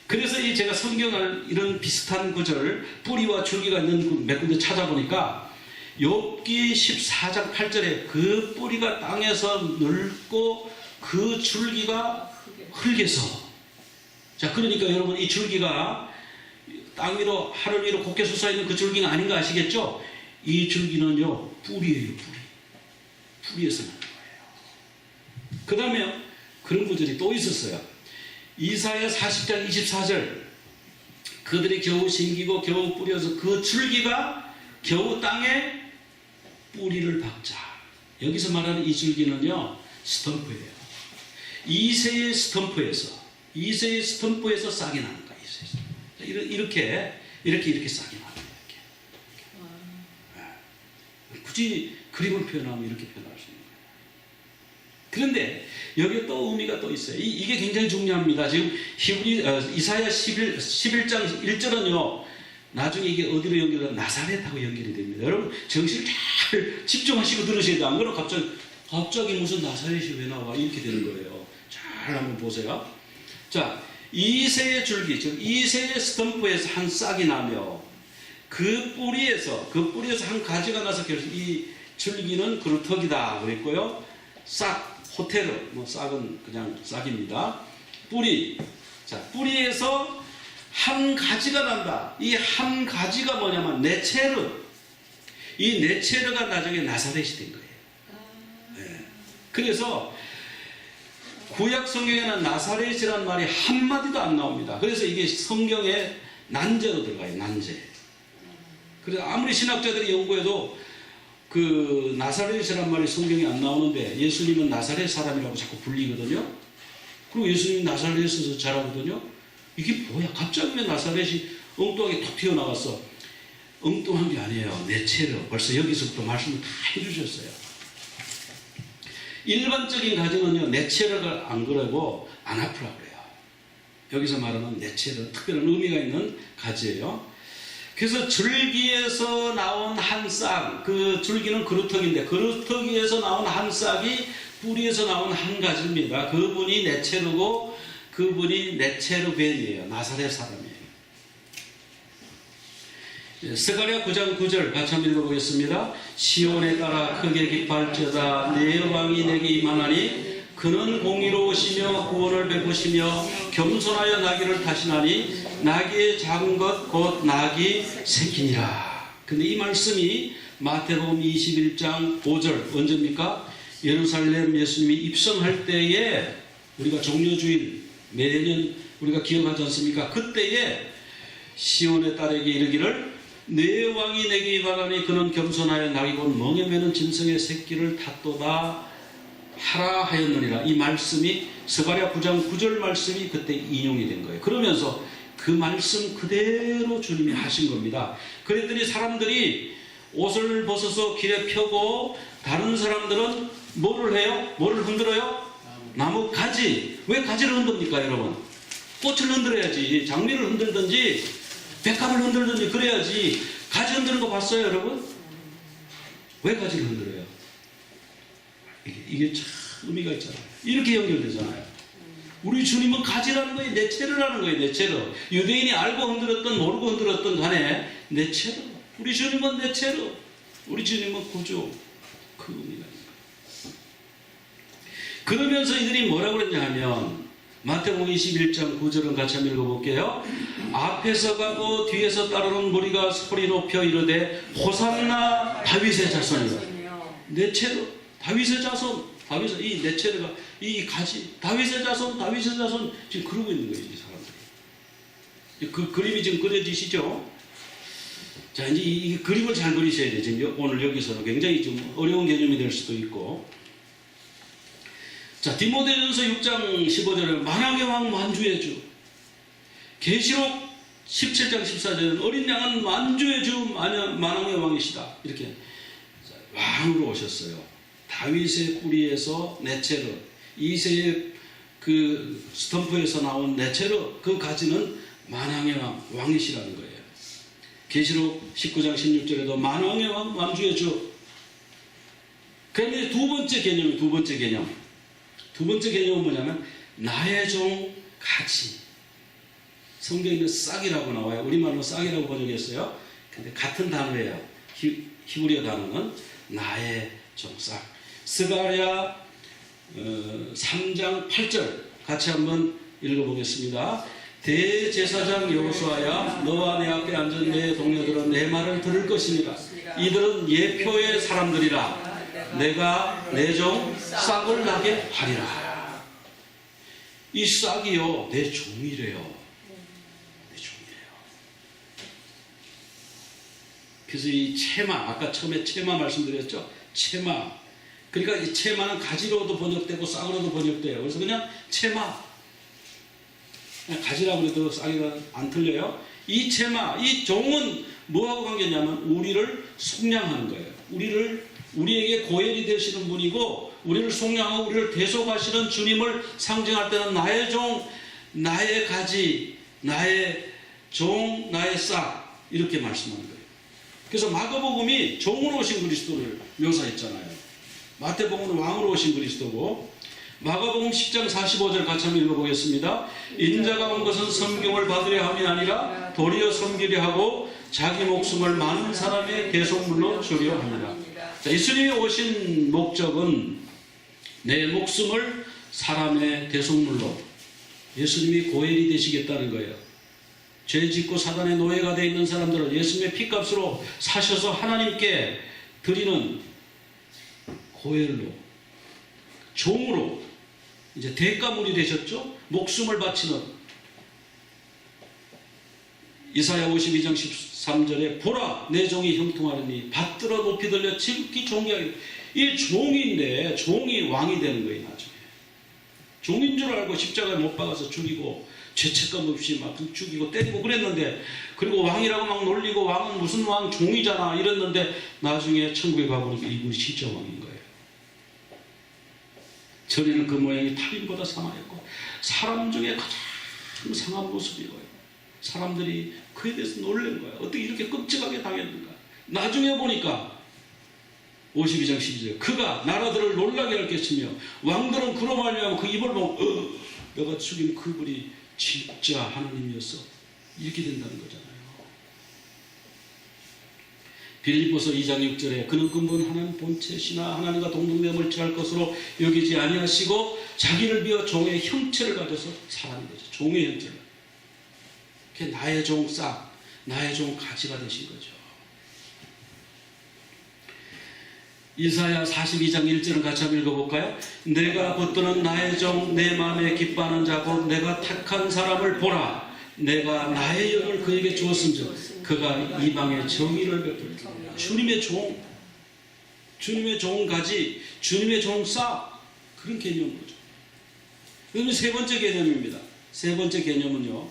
그래서 제가 성경을 이런 비슷한 구절, 뿌리와 줄기가 있는 몇 군데 찾아보니까 욥기 14장 8절에 그 뿌리가 땅에서 늙고 그 줄기가 흙에서. 자, 그러니까 여러분 이 줄기가 땅 위로, 하늘 위로 곱게 솟아있는 그 줄기가 아닌 거 아시겠죠? 이 줄기는요, 뿌리예요, 뿌리. 뿌리에서 나는 거예요. 그 다음에 그런 구절이 또 있었어요. 이사야 40장 24절. 그들이 겨우 심기고 겨우 뿌려서 그 줄기가 겨우 땅에 뿌리를 박자. 여기서 말하는 이 줄기는요, 스탬프예요. 이새의 스탬프에서 싹이 나는 거예요. 이렇게 싹이 나는 거예요. 굳이 그림을 표현하면 이렇게 표현할 수 있는 거예요. 그런데 여기에 또 의미가 또 있어요. 이게 굉장히 중요합니다. 지금 이사야 11장 1절은요, 나중에 이게 어디로 연결되면 나사렛하고 연결이 됩니다. 여러분 정신 잘 집중하시고 들으셔야 돼요. 안 그러면 갑자기 무슨 나사렛이 왜 나와? 이렇게 되는 거예요. 잘 한번 보세요. 자, 이새의 줄기, 즉 이새의 스탬프에서 한 싹이 나며 그 뿌리에서 한 가지가 나서 결국 이 줄기는 그루터기다 그랬고요. 싹, 호테르, 뭐 싹은 그냥 싹입니다. 뿌리, 자 뿌리에서 한 가지가 난다. 이 한 가지가 뭐냐면 네체르. 이 네체르가 나중에 나사렛이 된 거예요. 네. 그래서 구약 성경에는 나사렛이라는 말이 한마디도 안 나옵니다. 그래서 이게 성경에 난제로 들어가요. 난제. 그래서 아무리 신학자들이 연구해도 그 나사렛이라는 말이 성경에 안 나오는데 예수님은 나사렛 사람이라고 자꾸 불리거든요. 그리고 예수님이 나사렛에서 자라거든요. 이게 뭐야? 갑자기 왜 나사렛이 엉뚱하게 툭 튀어나왔어? 엉뚱한 게 아니에요. 네체르. 벌써 여기서부터 말씀을 다 해주셨어요. 일반적인 가정은요, 네체르가 안 그러고 아나프라 그래요. 여기서 말하는 네체르, 특별한 의미가 있는 가지예요. 그래서 줄기에서 나온 한 싹, 그 줄기는 그루터기인데 그루터기에서 나온 한 싹이 뿌리에서 나온 한 가지입니다. 그분이 네체르고 그분이 네체르벤이에요. 나사렛 사람이에요. 스가랴 9장 9절 같이 한번 읽어보겠습니다. 시온에 따라 크게 기뻐할지어다. 내 왕이 내게 임하나니 그는 공의로우시며 구원을 베푸시며 겸손하여 나귀를 타시나니 나귀의 작은 것 곧 나귀 새끼니라. 근데 이 말씀이 마태복음 21장 5절 언제입니까? 예루살렘 예수님이 입성할 때에 우리가 종려주일 매년 우리가 기억하지 않습니까? 그때에 시온의 딸에게 이르기를 내 왕이 내게 임하나니 그는 겸손하여 나귀 곧 멍에 매는 짐승의 새끼를 탔도다 하라 하였느니라. 이 말씀이 스가랴 9장 9절 말씀이 그때 인용이 된 거예요. 그러면서 그 말씀 그대로 주님이 하신 겁니다. 그랬더니 사람들이 옷을 벗어서 길에 펴고 다른 사람들은 뭐를 해요? 뭐를 흔들어요? 나무 가지. 왜 가지를 흔듭니까 여러분? 꽃을 흔들어야지. 장미를 흔들든지 백합을 흔들든지 그래야지. 가지 흔드는 거 봤어요 여러분? 왜 가지를 흔들어요? 이게 참 의미가 있잖아요. 이렇게 연결되잖아요. 우리 주님은 가지라는 거예요. 네체르라는 거예요. 네체르. 유대인이 알고 흔들었던 모르고 흔들었던 간에 네체르. 우리 주님은 네체르. 우리 주님은 구주. 그 의미가 있는 거예요. 그러면서 이들이 뭐라고 그랬냐 하면 마태복음 21장 9절은 같이 한번 읽어볼게요. 앞에서 가고 뒤에서 따르는 무리가 소리 높여 이르되 호산나 다윗의 자손이라. 네체르. 다윗의 자손. 다윗의 이 네체르가 이 가지 다윗의 자손 다윗의 자손 지금 그러고 있는 거예요. 이 사람들이. 그 그림이 지금 그려지시죠? 자 이제 이 그림을 잘 그리셔야 돼요. 지금 오늘 여기서는 굉장히 좀 어려운 개념이 될 수도 있고. 자 디모데전서 6장 15절에 만왕의 왕 만주의 주. 계시록 17장 14절에는 어린 양은 만주의 주 만왕의 왕이시다. 이렇게 왕으로 오셨어요. 다윗의 뿌리에서 네체르, 이새의 그 스탬프에서 나온 네체르, 그 가지는 만왕의 왕이시라는 거예요. 계시록 19장 16절에도 만왕의 왕, 만주의 주. 그런데 두 번째 개념이 두 번째 개념은 뭐냐면 나의 종 가지. 성경에는 싹이라고 나와요. 우리말로 싹이라고 번역했어요. 근데 같은 단어예요. 히브리어 단어는 나의 종 싹. 스가랴 3장 8절 같이 한번 읽어보겠습니다. 대제사장 여호수아야 너와 내 앞에 앉은 내 동료들은 내 말을 들을 것이니라. 이들은 예표의 사람들이라. 내가 내 종 싹을 나게 하리라. 이 싹이요 내 종이래요. 내 종이래요. 그래서 이 체마 아까 처음에 체마 말씀드렸죠. 체마. 그러니까 이 체마는 가지로도 번역되고 싹으로도 번역돼요. 그래서 그냥 체마. 그냥 가지라고 해도 싹이라 안 틀려요. 이 체마, 이 종은 뭐하고 관계냐면 우리를 속량하는 거예요. 우리에게 고혈이 되시는 분이고 우리를 속량하고 우리를 대속하시는 주님을 상징할 때는 나의 종, 나의 가지, 나의 종, 나의 싹 이렇게 말씀하는 거예요. 그래서 마가복음이 종으로 오신 그리스도를 묘사했잖아요. 마태복음은 왕으로 오신 그리스도고 마가복음 10장 45절 같이 한번 읽어보겠습니다. 인자가 온 것은 섬김을 받으려 함이 아니라 도리어 섬기려 하고 자기 목숨을 많은 사람의 대속물로 주려 합니다. 자, 예수님이 오신 목적은 내 목숨을 사람의 대속물로, 예수님이 고엘이 되시겠다는 거예요. 죄 짓고 사단의 노예가 되어 있는 사람들을 예수님의 피값으로 사셔서 하나님께 드리는 고엘로, 종으로 이제 대가물이 되셨죠. 목숨을 바치는. 이사야 52장 13절에 보라 내 종이 형통하리니 받들어 높이 들려 지극히 존귀하게. 이 종인데 종이 왕이 되는 거예요. 나중에 종인 줄 알고 십자가에 못 박아서 죽이고 죄책감 없이 막 죽이고 때리고 그랬는데, 그리고 왕이라고 막 놀리고 왕은 무슨 왕, 종이잖아 이랬는데 나중에 천국에 가보니까 이분이 진짜 왕인 거예요. 전에는 그 모양이 타인보다 사마였고 사람 중에 가장 상한 모습이고요. 사람들이 그에 대해서 놀란 거예요. 어떻게 이렇게 끔찍하게 당했는가. 나중에 보니까 52장 12절 그가 나라들을 놀라게 할 것이며 왕들은 그로 말미암아 그 입을 보고 내가 죽인 그분이 진짜 하나님이었어, 이렇게 된다는 거잖아요. 빌립보서 2장 6절에 그는 근본 하나님 본체시나 하나님과 동등됨을 취할 것으로 여기지 아니하시고 자기를 비워 종의 형체를 가져서 사람이 되죠. 종의 형체를. 그게 나의 종 싹, 나의 종 가지가 되신 거죠. 이사야 42장 1절은 같이 한번 읽어볼까요? 내가 붙드는 나의 종 내 마음에 기뻐하는 자고 내가 택한 사람을 보라. 내가 나의 영을 그에게 주었은즉 그가 이방의 정의를 베풀리라. 주님의 종, 주님의 종 가지, 주님의 종 싹, 그런 개념인 거죠. 그러면 세 번째 개념입니다. 세 번째 개념은요,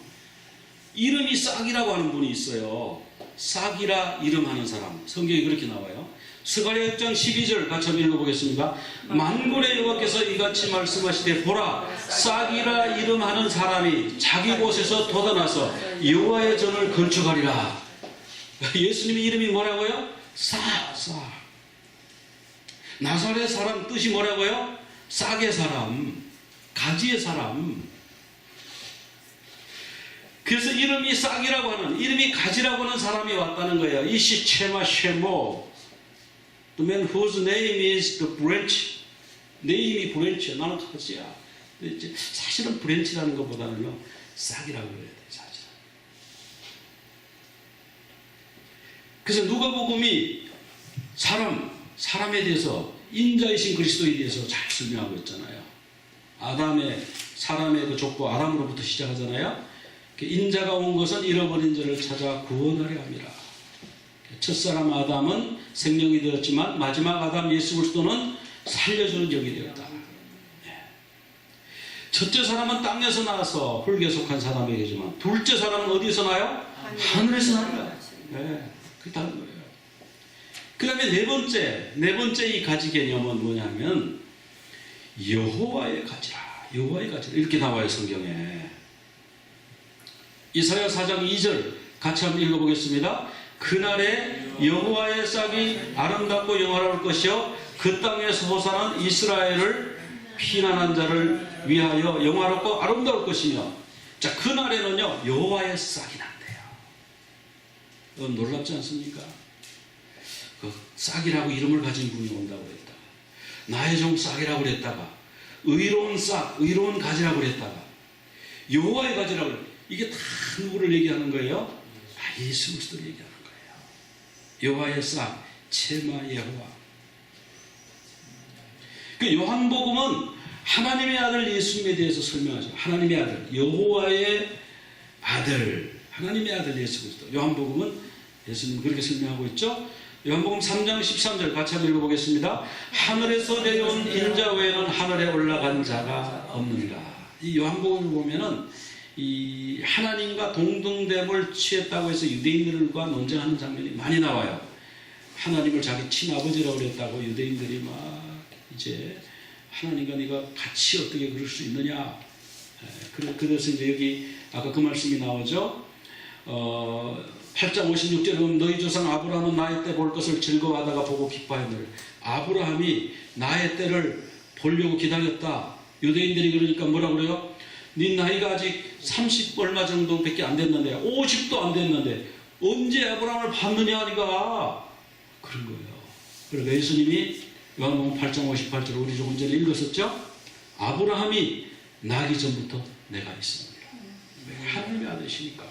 이름이 싹이라고 하는 분이 있어요. 싹이라 이름하는 사람, 성경이 그렇게 나와요. 스가랴 6장 12절 같이 한번 읽어보겠습니다. 만군의 여호와께서 이같이 말씀하시되 보라 싹이라 이름하는 사람이 자기 곳에서 돋아나서 여호와의 전을 건축하리라. 예수님의 이름이 뭐라고요? 싹. 나사렛 사람 뜻이 뭐라고요? 싹의 사람, 가지의 사람. 그래서 이름이 싹이라고 하는, 이름이 가지라고 하는 사람이 왔다는 거예요. 이시 체마 쉐모. The man whose name is the branch. 내 이름이 브랜치야. 나는 가지야. 사실은 브랜치라는 것보다는요, 싹이라고 그래야 돼, 사실. 그래서 누가복음이 사람에 대해서, 인자이신 그리스도에 대해서 잘 설명하고 있잖아요. 사람의 그 족보 아담으로부터 시작하잖아요. 인자가 온 것은 잃어버린 자를 찾아 구원하려 함이라. 첫사람 아담은 생명이 되었지만 마지막 아담 예수 그리스도는 살려주는 영이 되었다. 첫째 사람은 땅에서 나와서 흙에 속한 사람에게지만 둘째 사람은 어디서 나요? 하늘에서 나요. 그게 다른 거예요. 그 다음에 네 번째 이 가지 개념은 뭐냐면 여호와의 가지라. 여호와의 가지라. 이렇게 나와요, 성경에. 이사야 4장 2절 같이 한번 읽어보겠습니다. 그날에 여호와의 싹이 아름답고 영화로울 것이요 그 땅에서 호산한 이스라엘을 피난한 자를 위하여 영화롭고 아름다울 것이며. 자, 그날에는요 여호와의 싹이 난대요. 놀랍지 않습니까? 그 싹이라고 이름을 가진 분이 온다고 그랬다가, 나의 종 싹이라고 그랬다가, 의로운 싹, 의로운 가지라고 그랬다가, 여호와의 가지라고 그랬다가, 이게 다 누구를 얘기하는 거예요? 예수 그리스도를 얘기하는 거예요. 여호와의 싹, 체마 여호와. 그 요한복음은 하나님의 아들 예수님에 대해서 설명하죠. 하나님의 아들, 여호와의 아들, 하나님의 아들 예수 그리스도. 요한복음은 예수님 그렇게 설명하고 있죠. 요한복음 3장 13절 같이 한번 읽어보겠습니다. 하늘에서 내려온 인자 외에는 하늘에 올라간 자가 없느니라. 이 요한복음을 보면은 이 하나님과 동등됨을 취했다고 해서 유대인들과 논쟁하는 장면이 많이 나와요. 하나님을 자기 친아버지라고 그랬다고 유대인들이 막 이제 하나님과 네가 같이 어떻게 그럴 수 있느냐. 그래서 이제 여기 아까 그 말씀이 나오죠. 8장 56절에 보면 너희 조상 아브라함은 나의 때 볼 것을 즐거워하다가 보고 기뻐하였느니라. 아브라함이 나의 때를 보려고 기다렸다. 유대인들이 그러니까 뭐라 그래요? 네 나이가 아직 30 얼마 정도밖에 안 됐는데 50도 안 됐는데 언제 아브라함을 봤느냐 니가 그런 거예요. 그래서 예수님이 요한복음 8장 58절 우리 조금 전에 읽었었죠? 아브라함이 나기 전부터 내가 있습니다. 하나님의 아들이시니까.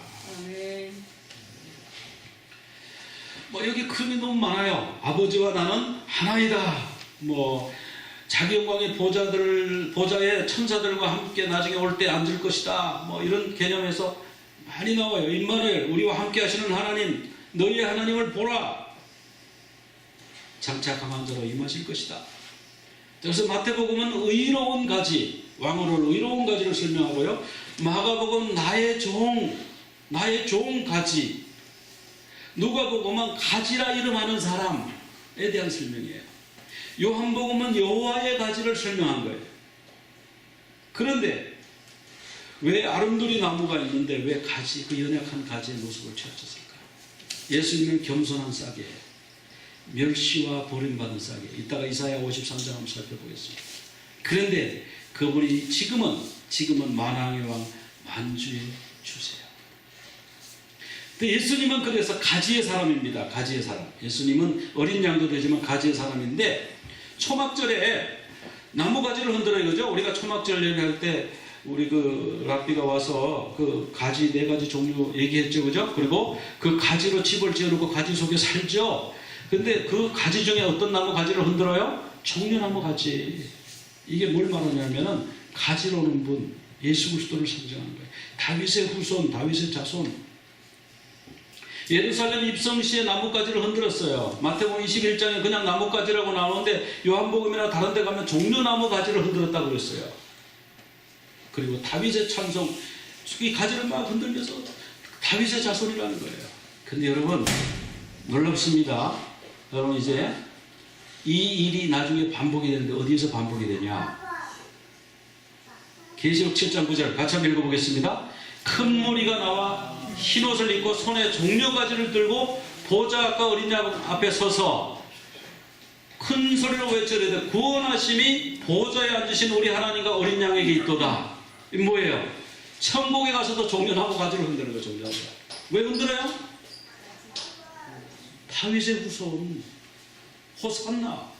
뭐 여기 큼이 너무 많아요. 아버지와 나는 하나이다. 뭐 자기 영광의 보좌에 천사들과 함께 나중에 올 때 앉을 것이다. 뭐 이런 개념에서 많이 나와요. 임마누엘 우리와 함께 하시는 하나님 너희의 하나님을 보라. 장차 강한 자로 임하실 것이다. 그래서 마태복음은 의로운 가지, 왕으로 의로운 가지를 설명하고요. 마가복음 나의 종 가지, 누가복음은 가지라 이름하는 사람에 대한 설명이에요. 요한복음은 여호와의 가지를 설명한 거예요. 그런데 왜 아름드리 나무가 있는데 왜 가지, 그 연약한 가지의 모습을 취하셨을까요? 예수님은 겸손한 싹이에요. 멸시와 버림받은 싹이에요. 이따가 이사야 53장 한번 살펴보겠습니다. 그런데 그분이 지금은 만왕의 왕 만주의 주세요. 예수님은 그래서 가지의 사람입니다. 가지의 사람. 예수님은 어린 양도 되지만 가지의 사람인데 초막절에 나무 가지를 흔들어요. 그죠? 우리가 초막절 얘기할 때 우리 그 랍비가 와서 그 가지 4가지 종류 얘기했죠. 그죠? 그리고 그 가지로 집을 지어놓고 가지 속에 살죠. 근데 그 가지 중에 어떤 나무 가지를 흔들어요? 종려나무 가지. 이게 뭘 말하냐면은 가지로 오는 분, 예수 그리스도를 상징하는 거예요. 다윗의 후손, 다윗의 자손. 예루살렘 입성시에 나뭇가지를 흔들었어요. 마태복음 21장에 그냥 나뭇가지라고 나오는데 요한복음이나 다른 데 가면 종려나무 가지를 흔들었다고 그랬어요. 그리고 다윗의 찬송, 이 가지를 막 흔들면서 다윗의 자손이라는 거예요. 근데 여러분 놀랍습니다. 여러분 이제 이 일이 나중에 반복이 되는데 어디에서 반복이 되냐? 계시록 7장 9절 같이 한번 읽어보겠습니다. 큰 무리가 나와 흰옷을 입고 손에 종려가지를 들고 보좌 앞과 어린 양 앞에 서서 큰 소리로 외쳐대되 구원하심이 보좌에 앉으신 우리 하나님과 어린 양에게 있도다. 이 뭐예요? 천국에 가서도 종려나무 가지를 흔드는 거죠. 왜 흔들어요? 다윗의 후손 호산나,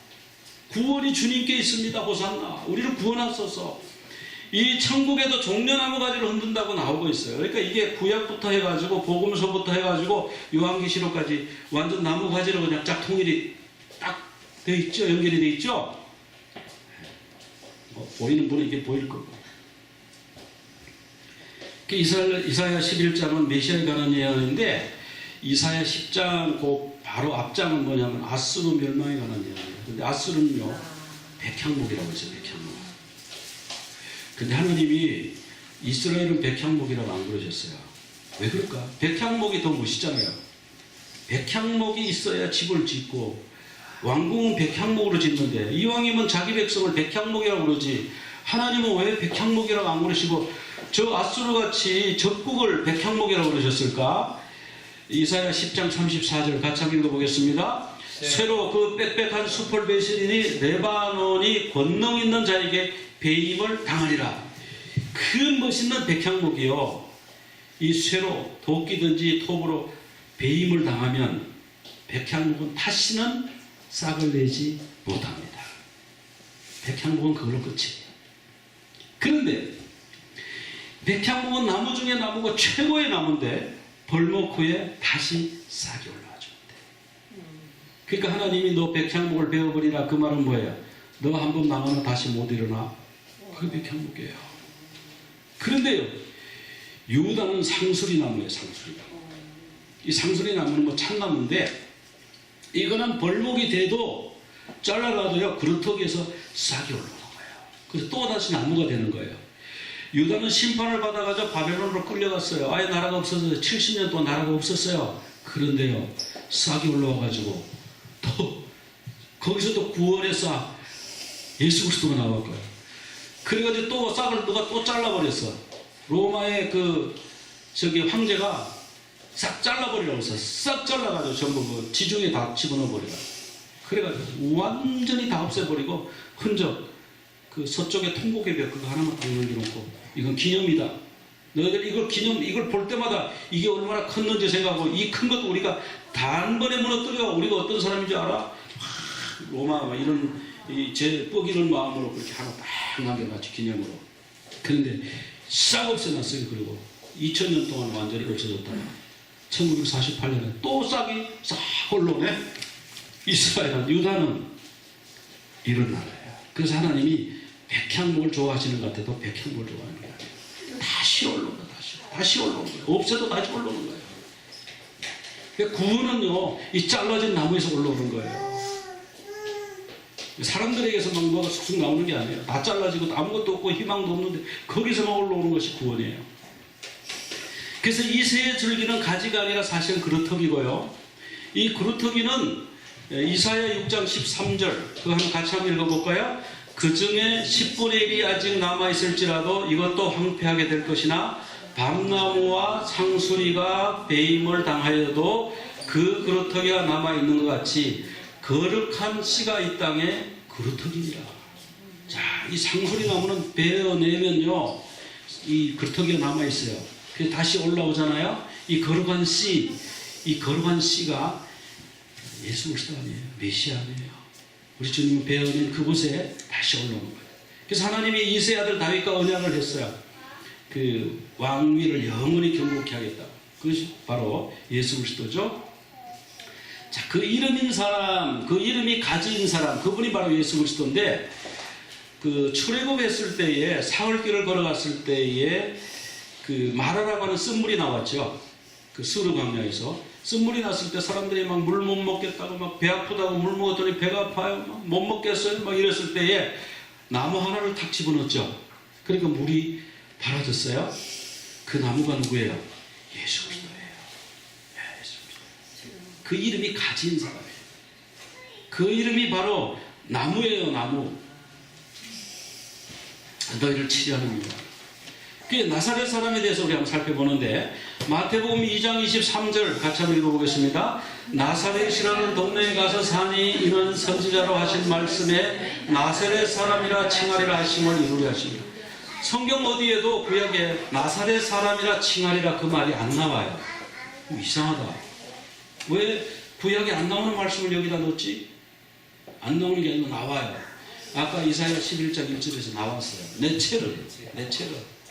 구원이 주님께 있습니다. 호산나, 우리를 구원하소서. 이 천국에도 종려나무 가지를 흔든다고 나오고 있어요. 그러니까 이게 구약부터 해가지고 복음서부터 해가지고 요한계시록까지 완전 나무 가지로 그냥 쫙 통일이 딱 돼 있죠. 연결이 돼 있죠. 보이는 분은 이게 보일 거고. 이사야 11장은 메시아에 관한 예언인데 이사야 10장 그 바로 앞장은 뭐냐면 아수르 멸망에 관한 예언이에요. 근데 아수르는요 백향목이라고 했어요. 백향목. 근데 하나님이 이스라엘은 백향목이라고 안 그러셨어요. 왜 그럴까? 백향목이 더 멋있잖아요. 백향목이 있어야 집을 짓고 왕궁은 백향목으로 짓는데 이왕이면 자기 백성을 백향목이라고 그러지 하나님은 왜 백향목이라고 안 그러시고 저 아수르같이 적국을 백향목이라고 그러셨을까? 이사야 10장 34절 같이 한번 읽어보겠습니다. 네. 쇠로 그 빽빽한 숲을 베시리니 레바논이 권능 있는 자에게 배임을 당하리라. 그 멋있는 백향목이요, 이 쇠로 도끼든지 톱으로 배임을 당하면 백향목은 다시는 싹을 내지 못합니다. 백향목은 그걸로 끝이에요. 그런데 백향목은 나무 중에 나무가 최고의 나무인데 벌목 후에 다시 싹이 올라와 준대. 그러니까 하나님이 너 백향목을 베어버리라. 그 말은 뭐예요? 너 한 번 나가면 다시 못 일어나. 그게 백향목이에요. 그런데요, 유다는 상수리나무예요. 상수리나무. 이 상수리나무는 뭐 참나무인데 이거는 벌목이 돼도 잘라놔도요 그루터기에서 싹이 올라오는 거예요. 그래서 또 다시 나무가 되는 거예요. 유다는 심판을 받아가지고 바벨론으로 끌려갔어요. 아예 나라가 없어서 70년 동안 나라가 없었어요. 그런데요 싹이 올라와가지고 또 거기서 또 구원의 싹 예수 그리스도가 나왔고요. 그래가지고 또 싹을 누가 또 잘라버렸어. 로마의 황제가 싹 잘라버리라고 했어. 싹 잘라가지고 전부 그 지중해 다 집어넣어버리라. 그래가지고 완전히 다 없애버리고 흔적 그 서쪽의 통곡의 벽 그거 하나만 딱 넘겨놓고 이건 기념이다. 너희들 이걸 볼 때마다 이게 얼마나 컸는지 생각하고 이 큰 것도 우리가 단번에 무너뜨려. 우리가 어떤 사람인지 알아? 로마 이런 제 뻐기는 마음으로 그렇게 하나 딱 남겨놨지 기념으로. 그런데 싹 없애놨어요. 그리고 2000년 동안 완전히 없어졌다가 1948년에 또 싹이 싹 올라오네. 이스라엘은 유다는 이런 나라예요. 그래서 하나님이 백향목을 좋아하시는 것 같아도 백향목을 좋아하는 게 아니에요. 다시 올라온다. 다시 올라오는 거예요. 없애도 다시 올라오는 거예요. 그러니까 구원은요, 이 잘라진 나무에서 올라오는 거예요. 사람들에게서 막 뭐가 쑥쑥 나오는 게 아니에요. 다 잘라지고 아무것도 없고 희망도 없는데 거기서만 올라오는 것이 구원이에요. 그래서 이새의 줄기는 가지가 아니라 사실은 그루터기고요. 이 그루터기는 이사야 6장 13절 그거 한번 같이 한번 읽어볼까요? 그 중에 10분의 1이 아직 남아있을지라도 이것도 황폐하게 될 것이나 밤나무와 상수리가 배임을 당하여도 그 그루터기가 남아있는 것 같이 거룩한 씨가 이 땅에 그루터기니라. 자, 이 상수리 나무는 베어내면요 이 그루터기가 남아있어요. 그래서 다시 올라오잖아요. 이 거룩한 씨, 이 거룩한 씨가 예수 그리스도 아니에요. 메시아 아니에요. 우리 주님은 베어낸 그곳에 다시 올라오는 거예요. 그래서 하나님이 이세 아들 다윗과 언약을 했어요. 그 왕위를 영원히 경고케 하겠다. 그것이 바로 예수 그리스도죠. 자, 그 이름인 사람, 그 이름이 가지인 사람, 그분이 바로 예수 그리스도인데, 그 출애굽했을 때에 사흘길을 걸어갔을 때에 그 마라라고 하는 쓴물이 나왔죠. 그 스르 광야에서 쓴물이 났을 때 사람들이 막 물 못 먹겠다고 막 배 아프다고 물 먹었더니 배가 아파요. 막 못 먹겠어요. 막 이랬을 때에 나무 하나를 탁 집어넣었죠. 그러니까 물이 달아졌어요. 그 나무가 누구예요? 예수 그리스도예요. 예수 그리스도. 그 이름이 가진 사람이에요. 그 이름이 바로 나무예요. 나무. 너희를 치료하는 이유. 그 나사렛 사람에 대해서 우리 한번 살펴보는데 마태복음 2장 23절 같이 한번 읽어보겠습니다. 나사렛이라는 동네에 가서 사니 이는 선지자로 하신 말씀에 나사렛 사람이라 칭하리라 하심을 이루려 하십니다. 성경 어디에도 구약에 나사렛 사람이라 칭하리라 그 말이 안 나와요. 이상하다. 왜 구약에 안 나오는 말씀을 여기다 넣었지? 안 나오는 게 아니고 나와요. 아까 이사야 11장 1절에서 나왔어요. 네체르.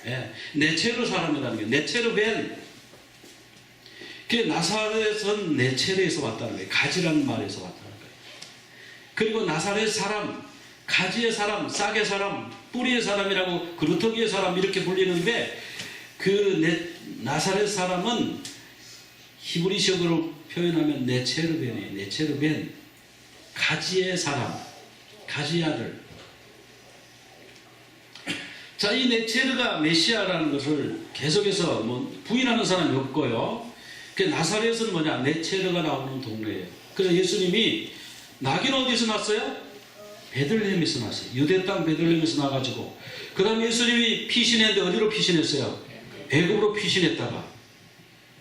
예, 네체르 사람이라는 게 네체르 벤. 그 나사렛은 네체르에서 왔다는 거예요. 가지라는 말에서 왔다는 거예요. 그리고 나사렛 사람, 가지의 사람, 싹의 사람, 뿌리의 사람이라고 그루터기의 사람 이렇게 불리는데 그 나사렛 사람은 히브리식으로 표현하면 네체르 벤이에요. 네체르 벤. 가지의 사람, 가지의 아들. 자, 이 네체르가 메시아라는 것을 계속해서 부인하는 사람이 없고요. 그 나사렛은 뭐냐? 네체르가 나오는 동네예요. 그래서 예수님이 나기는 어디서 났어요? 베들레헴에서 났어요. 유대 땅 베들레헴에서 나가지고 그 다음에 예수님이 피신했는데 어디로 피신했어요? 애굽으로 피신했다가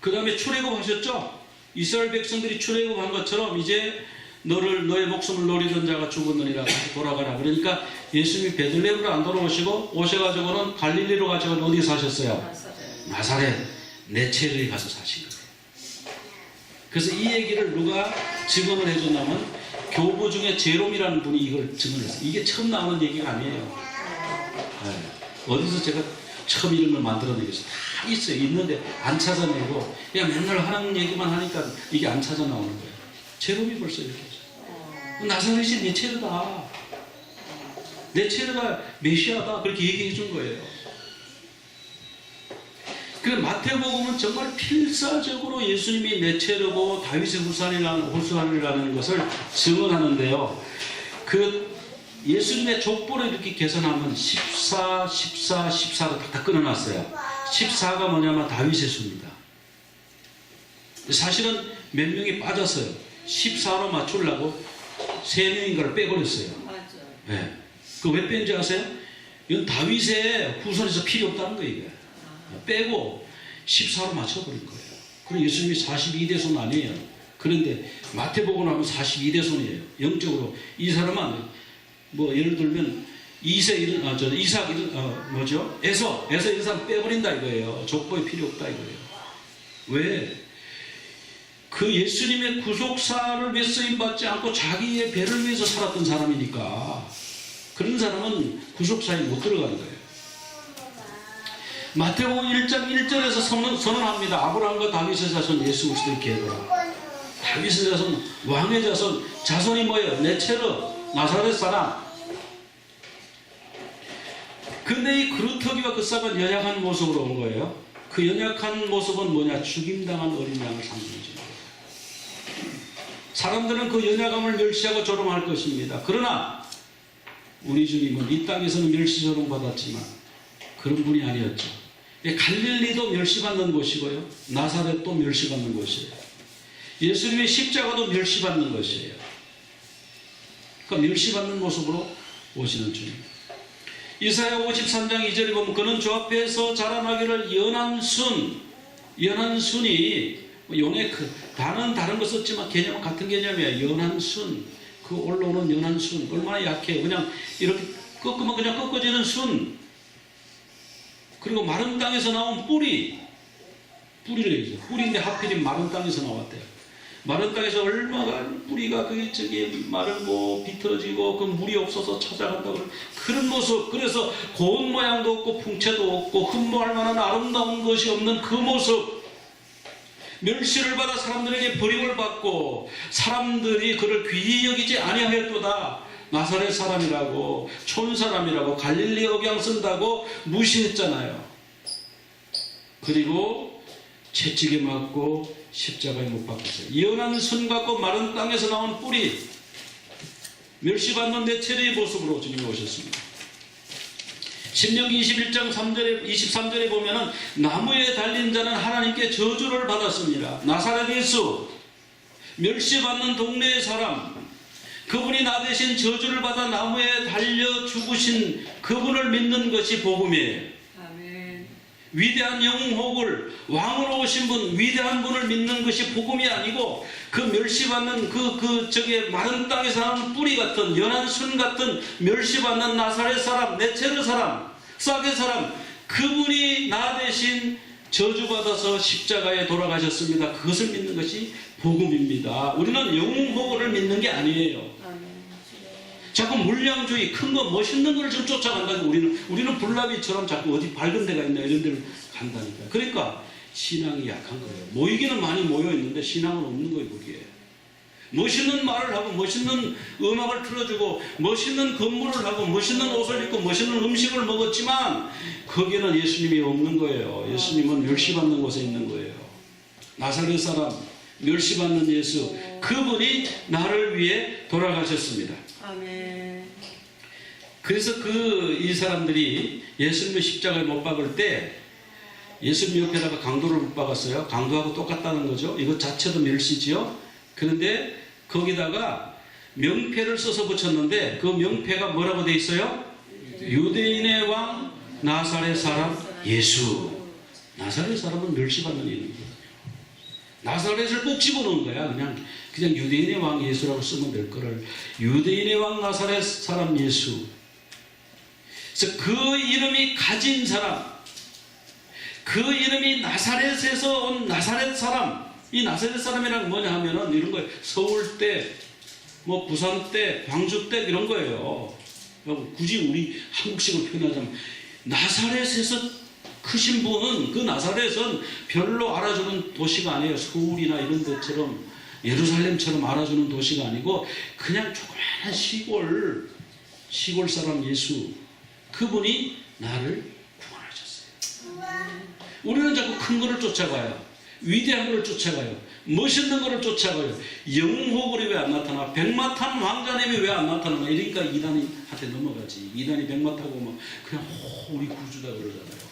그 다음에 출애굽하셨죠? 이스라엘 백성들이 출애굽한 것처럼 이제 너의 목숨을 노리던 자가 죽었느니라 다시 돌아가라. 그러니까 예수님이 베들레헴으로 안 돌아오시고 오셔가지고는 갈릴리로 가지고 어디 사셨어요? 나사렛 네체르에 가서 사신 거예요. 그래서 이 얘기를 누가 증언을 해줬냐면 교부 중에 제롬이라는 분이 이걸 증언했어요. 이게 처음 나오는 얘기가 아니에요. 네. 어디서 제가 처음 이런 걸 만들어내겠어요. 다 있어요. 있는데 안 찾아내고 그냥 맨날 하는 얘기만 하니까 이게 안 찾아 나오는 거예요. 제롬이 벌써 이렇게 했어요. 나사렛이 네체르다. 네체르가 메시아다. 그렇게 얘기해 준 거예요. 그래서 마태복음은 정말 필사적으로 예수님이 네체르고 다윗의 후손이라는 것을 증언하는데요. 그 예수님의 족보를 이렇게 계산하면 14, 14, 14로 다 끊어놨어요. 14가 뭐냐면 다윗의 수입니다. 사실은 몇 명이 빠졌어요. 14로 맞추려고 3명인가를 빼버렸어요. 네. 그 왜 뺀지 아세요? 이건 다윗의 후손에서 필요 없다는 거예요. 이게. 빼고 14로 맞춰버린 거예요. 그리고 예수님이 42대손 아니에요. 그런데 마태복음 하면 42대손이에요. 영적으로 이 사람은 뭐 예를 들면 이삭 뭐죠? 에서 이런 사람 빼버린다 이거예요. 족보에 필요 없다 이거예요. 왜? 그 예수님의 구속사를 위해 쓰임받지 않고 자기의 배를 위해서 살았던 사람이니까 그런 사람은 구속사에 못 들어가는 거예요. 마태복음 1장 1절에서 선언합니다. 아브라함과 다윗의 자손 예수 그리스도의 계보라. 다윗의 자손, 왕의 자손이 뭐예요? 네체르, 나사렛 사람. 근데 이 그루터기와 그 싹은 연약한 모습으로 온 거예요. 그 연약한 모습은 뭐냐? 죽임당한 어린 양을 상징해주는 거예요. 사람들은 그 연약함을 멸시하고 조롱할 것입니다. 그러나 우리 주님은 이 땅에서는 멸시 조롱받았지만 그런 분이 아니었죠. 갈릴리도 멸시받는 곳이고요. 나사렛도 멸시받는 곳이에요. 예수님의 십자가도 멸시받는 것이에요. 그러니까 멸시받는 모습으로 오시는 주님. 이사야 53장 2절에 보면 그는 주 앞에서 자라나기를 연한 순이 용의 단어는 다른 거 썼지만 개념은 같은 개념이에요. 연한 순, 그 올라오는 연한 순 얼마나 약해요. 그냥 이렇게 꺾으면 그냥 꺾어지는 순. 그리고 마른 땅에서 나온 뿌리를 얘기죠. 뿌리인데 하필이면 마른 땅에서 나왔대요. 마른 땅에서 얼마나 뿌리가 마르고 비틀어지고 그 물이 없어서 찾아간다고 그런 모습. 그래서 고운 모양도 없고 풍채도 없고 흠모할 만한 아름다운 것이 없는 그 모습. 멸시를 받아 사람들에게 버림을 받고 사람들이 그를 귀히 여기지 아니하였도다. 나사렛 사람이라고 촌사람이라고 갈릴리 억양 쓴다고 무시했잖아요. 그리고 채찍에 맞고 십자가에 못 박혔어요. 연한 순 같고 마른 땅에서 나온 뿌리, 멸시받는 네체르의 모습으로 주님이 오셨습니다. 신명기 21장 23절에 보면은 나무에 달린 자는 하나님께 저주를 받았습니다. 나사렛 예수, 멸시받는 동네의 사람, 그분이 나 대신 저주를 받아 나무에 달려 죽으신 그분을 믿는 것이 복음이에요. 아멘. 위대한 영웅호굴, 왕으로 오신 분, 위대한 분을 믿는 것이 복음이 아니고 그 멸시받는 마른 땅에서 나는 뿌리 같은 연한 순 같은 멸시받는 나사렛 사람, 네체르 사람, 싹의 사람, 그분이 나 대신 저주받아서 십자가에 돌아가셨습니다. 그것을 믿는 것이 복음입니다. 우리는 영웅호구를 믿는 게 아니에요. 자꾸 물량주의, 큰 거, 멋있는 걸 좀 쫓아간다고 우리는 불나비처럼 자꾸 어디 밝은 데가 있나 이런 데를 간다니까. 그러니까 신앙이 약한 거예요. 모이기는 많이 모여있는데 신앙은 없는 거예요. 거기에 멋있는 말을 하고 멋있는 음악을 틀어주고 멋있는 건물을 하고 멋있는 옷을 입고 멋있는 음식을 먹었지만 거기에는 예수님이 없는 거예요. 예수님은 멸시받는 곳에 있는 거예요. 나사렛 사람, 멸시받는 예수, 그분이 나를 위해 돌아가셨습니다. 아멘. 그래서 이 사람들이 예수님의 십자가에 못 박을 때 예수님 옆에다가 강도를 못 박았어요. 강도하고 똑같다는 거죠. 이것 자체도 멸시지요. 그런데 거기다가 명패를 써서 붙였는데 그 명패가 뭐라고 돼 있어요? 유대인의 왕 나사렛 사람 예수. 나사렛 사람은 멸시받는 이름이거든요. 나사렛을 꼭 집어넣은 거야. 그냥 유대인의 왕 예수라고 쓰면 될 거를 유대인의 왕 나사렛 사람 예수. 그래서 그 이름이 가진 사람, 그 이름이 나사렛에서 온 나사렛 사람. 이 나사렛 사람이란 뭐냐 하면은 이런 거예요. 서울 때, 부산 때, 광주 때 이런 거예요. 굳이 우리 한국식으로 표현하자면 나사렛에서 크신 분은 그 나사렛은 별로 알아주는 도시가 아니에요. 서울이나 이런 데처럼 예루살렘처럼 알아주는 도시가 아니고 그냥 조그마한 시골 사람 예수. 그분이 나를 구원하셨어요. 우리는 자꾸 큰 거를 쫓아가요. 위대한 거를 쫓아가요. 멋있는 거를 쫓아가요. 영웅호굴이 왜 안 나타나? 백마탄 왕자님이 왜 안 나타나나? 이러니까 이단한테 넘어가지. 이단이 백마 타고 막 그냥 우리 구주다 그러잖아요.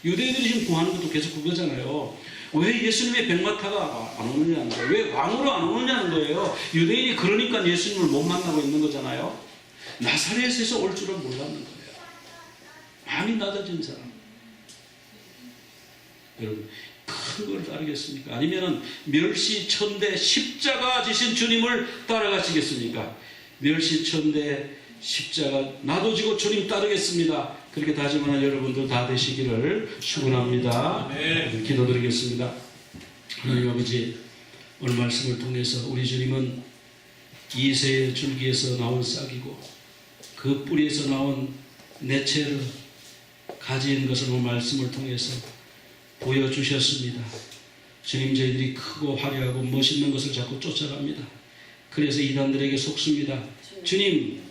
유대인들이 지금 구하는 것도 계속 그거잖아요. 왜 예수님의 백마타가 안 오느냐는 거예요. 왜 왕으로 안 오느냐는 거예요. 유대인이 그러니까 예수님을 못 만나고 있는 거잖아요. 나사렛에서 올 줄은 몰랐는 거예요. 많이 낮아진 사람. 여러분 큰 걸 따르겠습니까? 아니면은 멸시천대 십자가 지신 주님을 따라가시겠습니까? 멸시천대 십자가 나도 지고 주님 따르겠습니다. 그렇게 다짐하는 여러분들 다 되시기를 축원합니다. 기도드리겠습니다. 하나님 아버지, 오늘 말씀을 통해서 우리 주님은 이새의 줄기에서 나온 싹이고 그 뿌리에서 나온 내체를 가진 것을 오늘 말씀을 통해서 보여주셨습니다. 주님, 저희들이 크고 화려하고 멋있는 것을 자꾸 쫓아갑니다. 그래서 이단들에게 속습니다. 주님,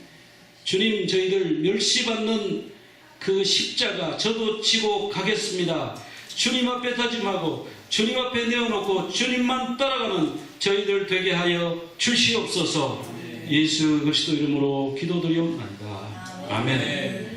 저희들 멸시받는 그 십자가 저도 지고 가겠습니다. 주님 앞에 다짐하고 주님 앞에 내어놓고 주님만 따라가는 저희들 되게 하여 주시옵소서. 예수 그리스도 이름으로 기도드리옵나이다. 아멘.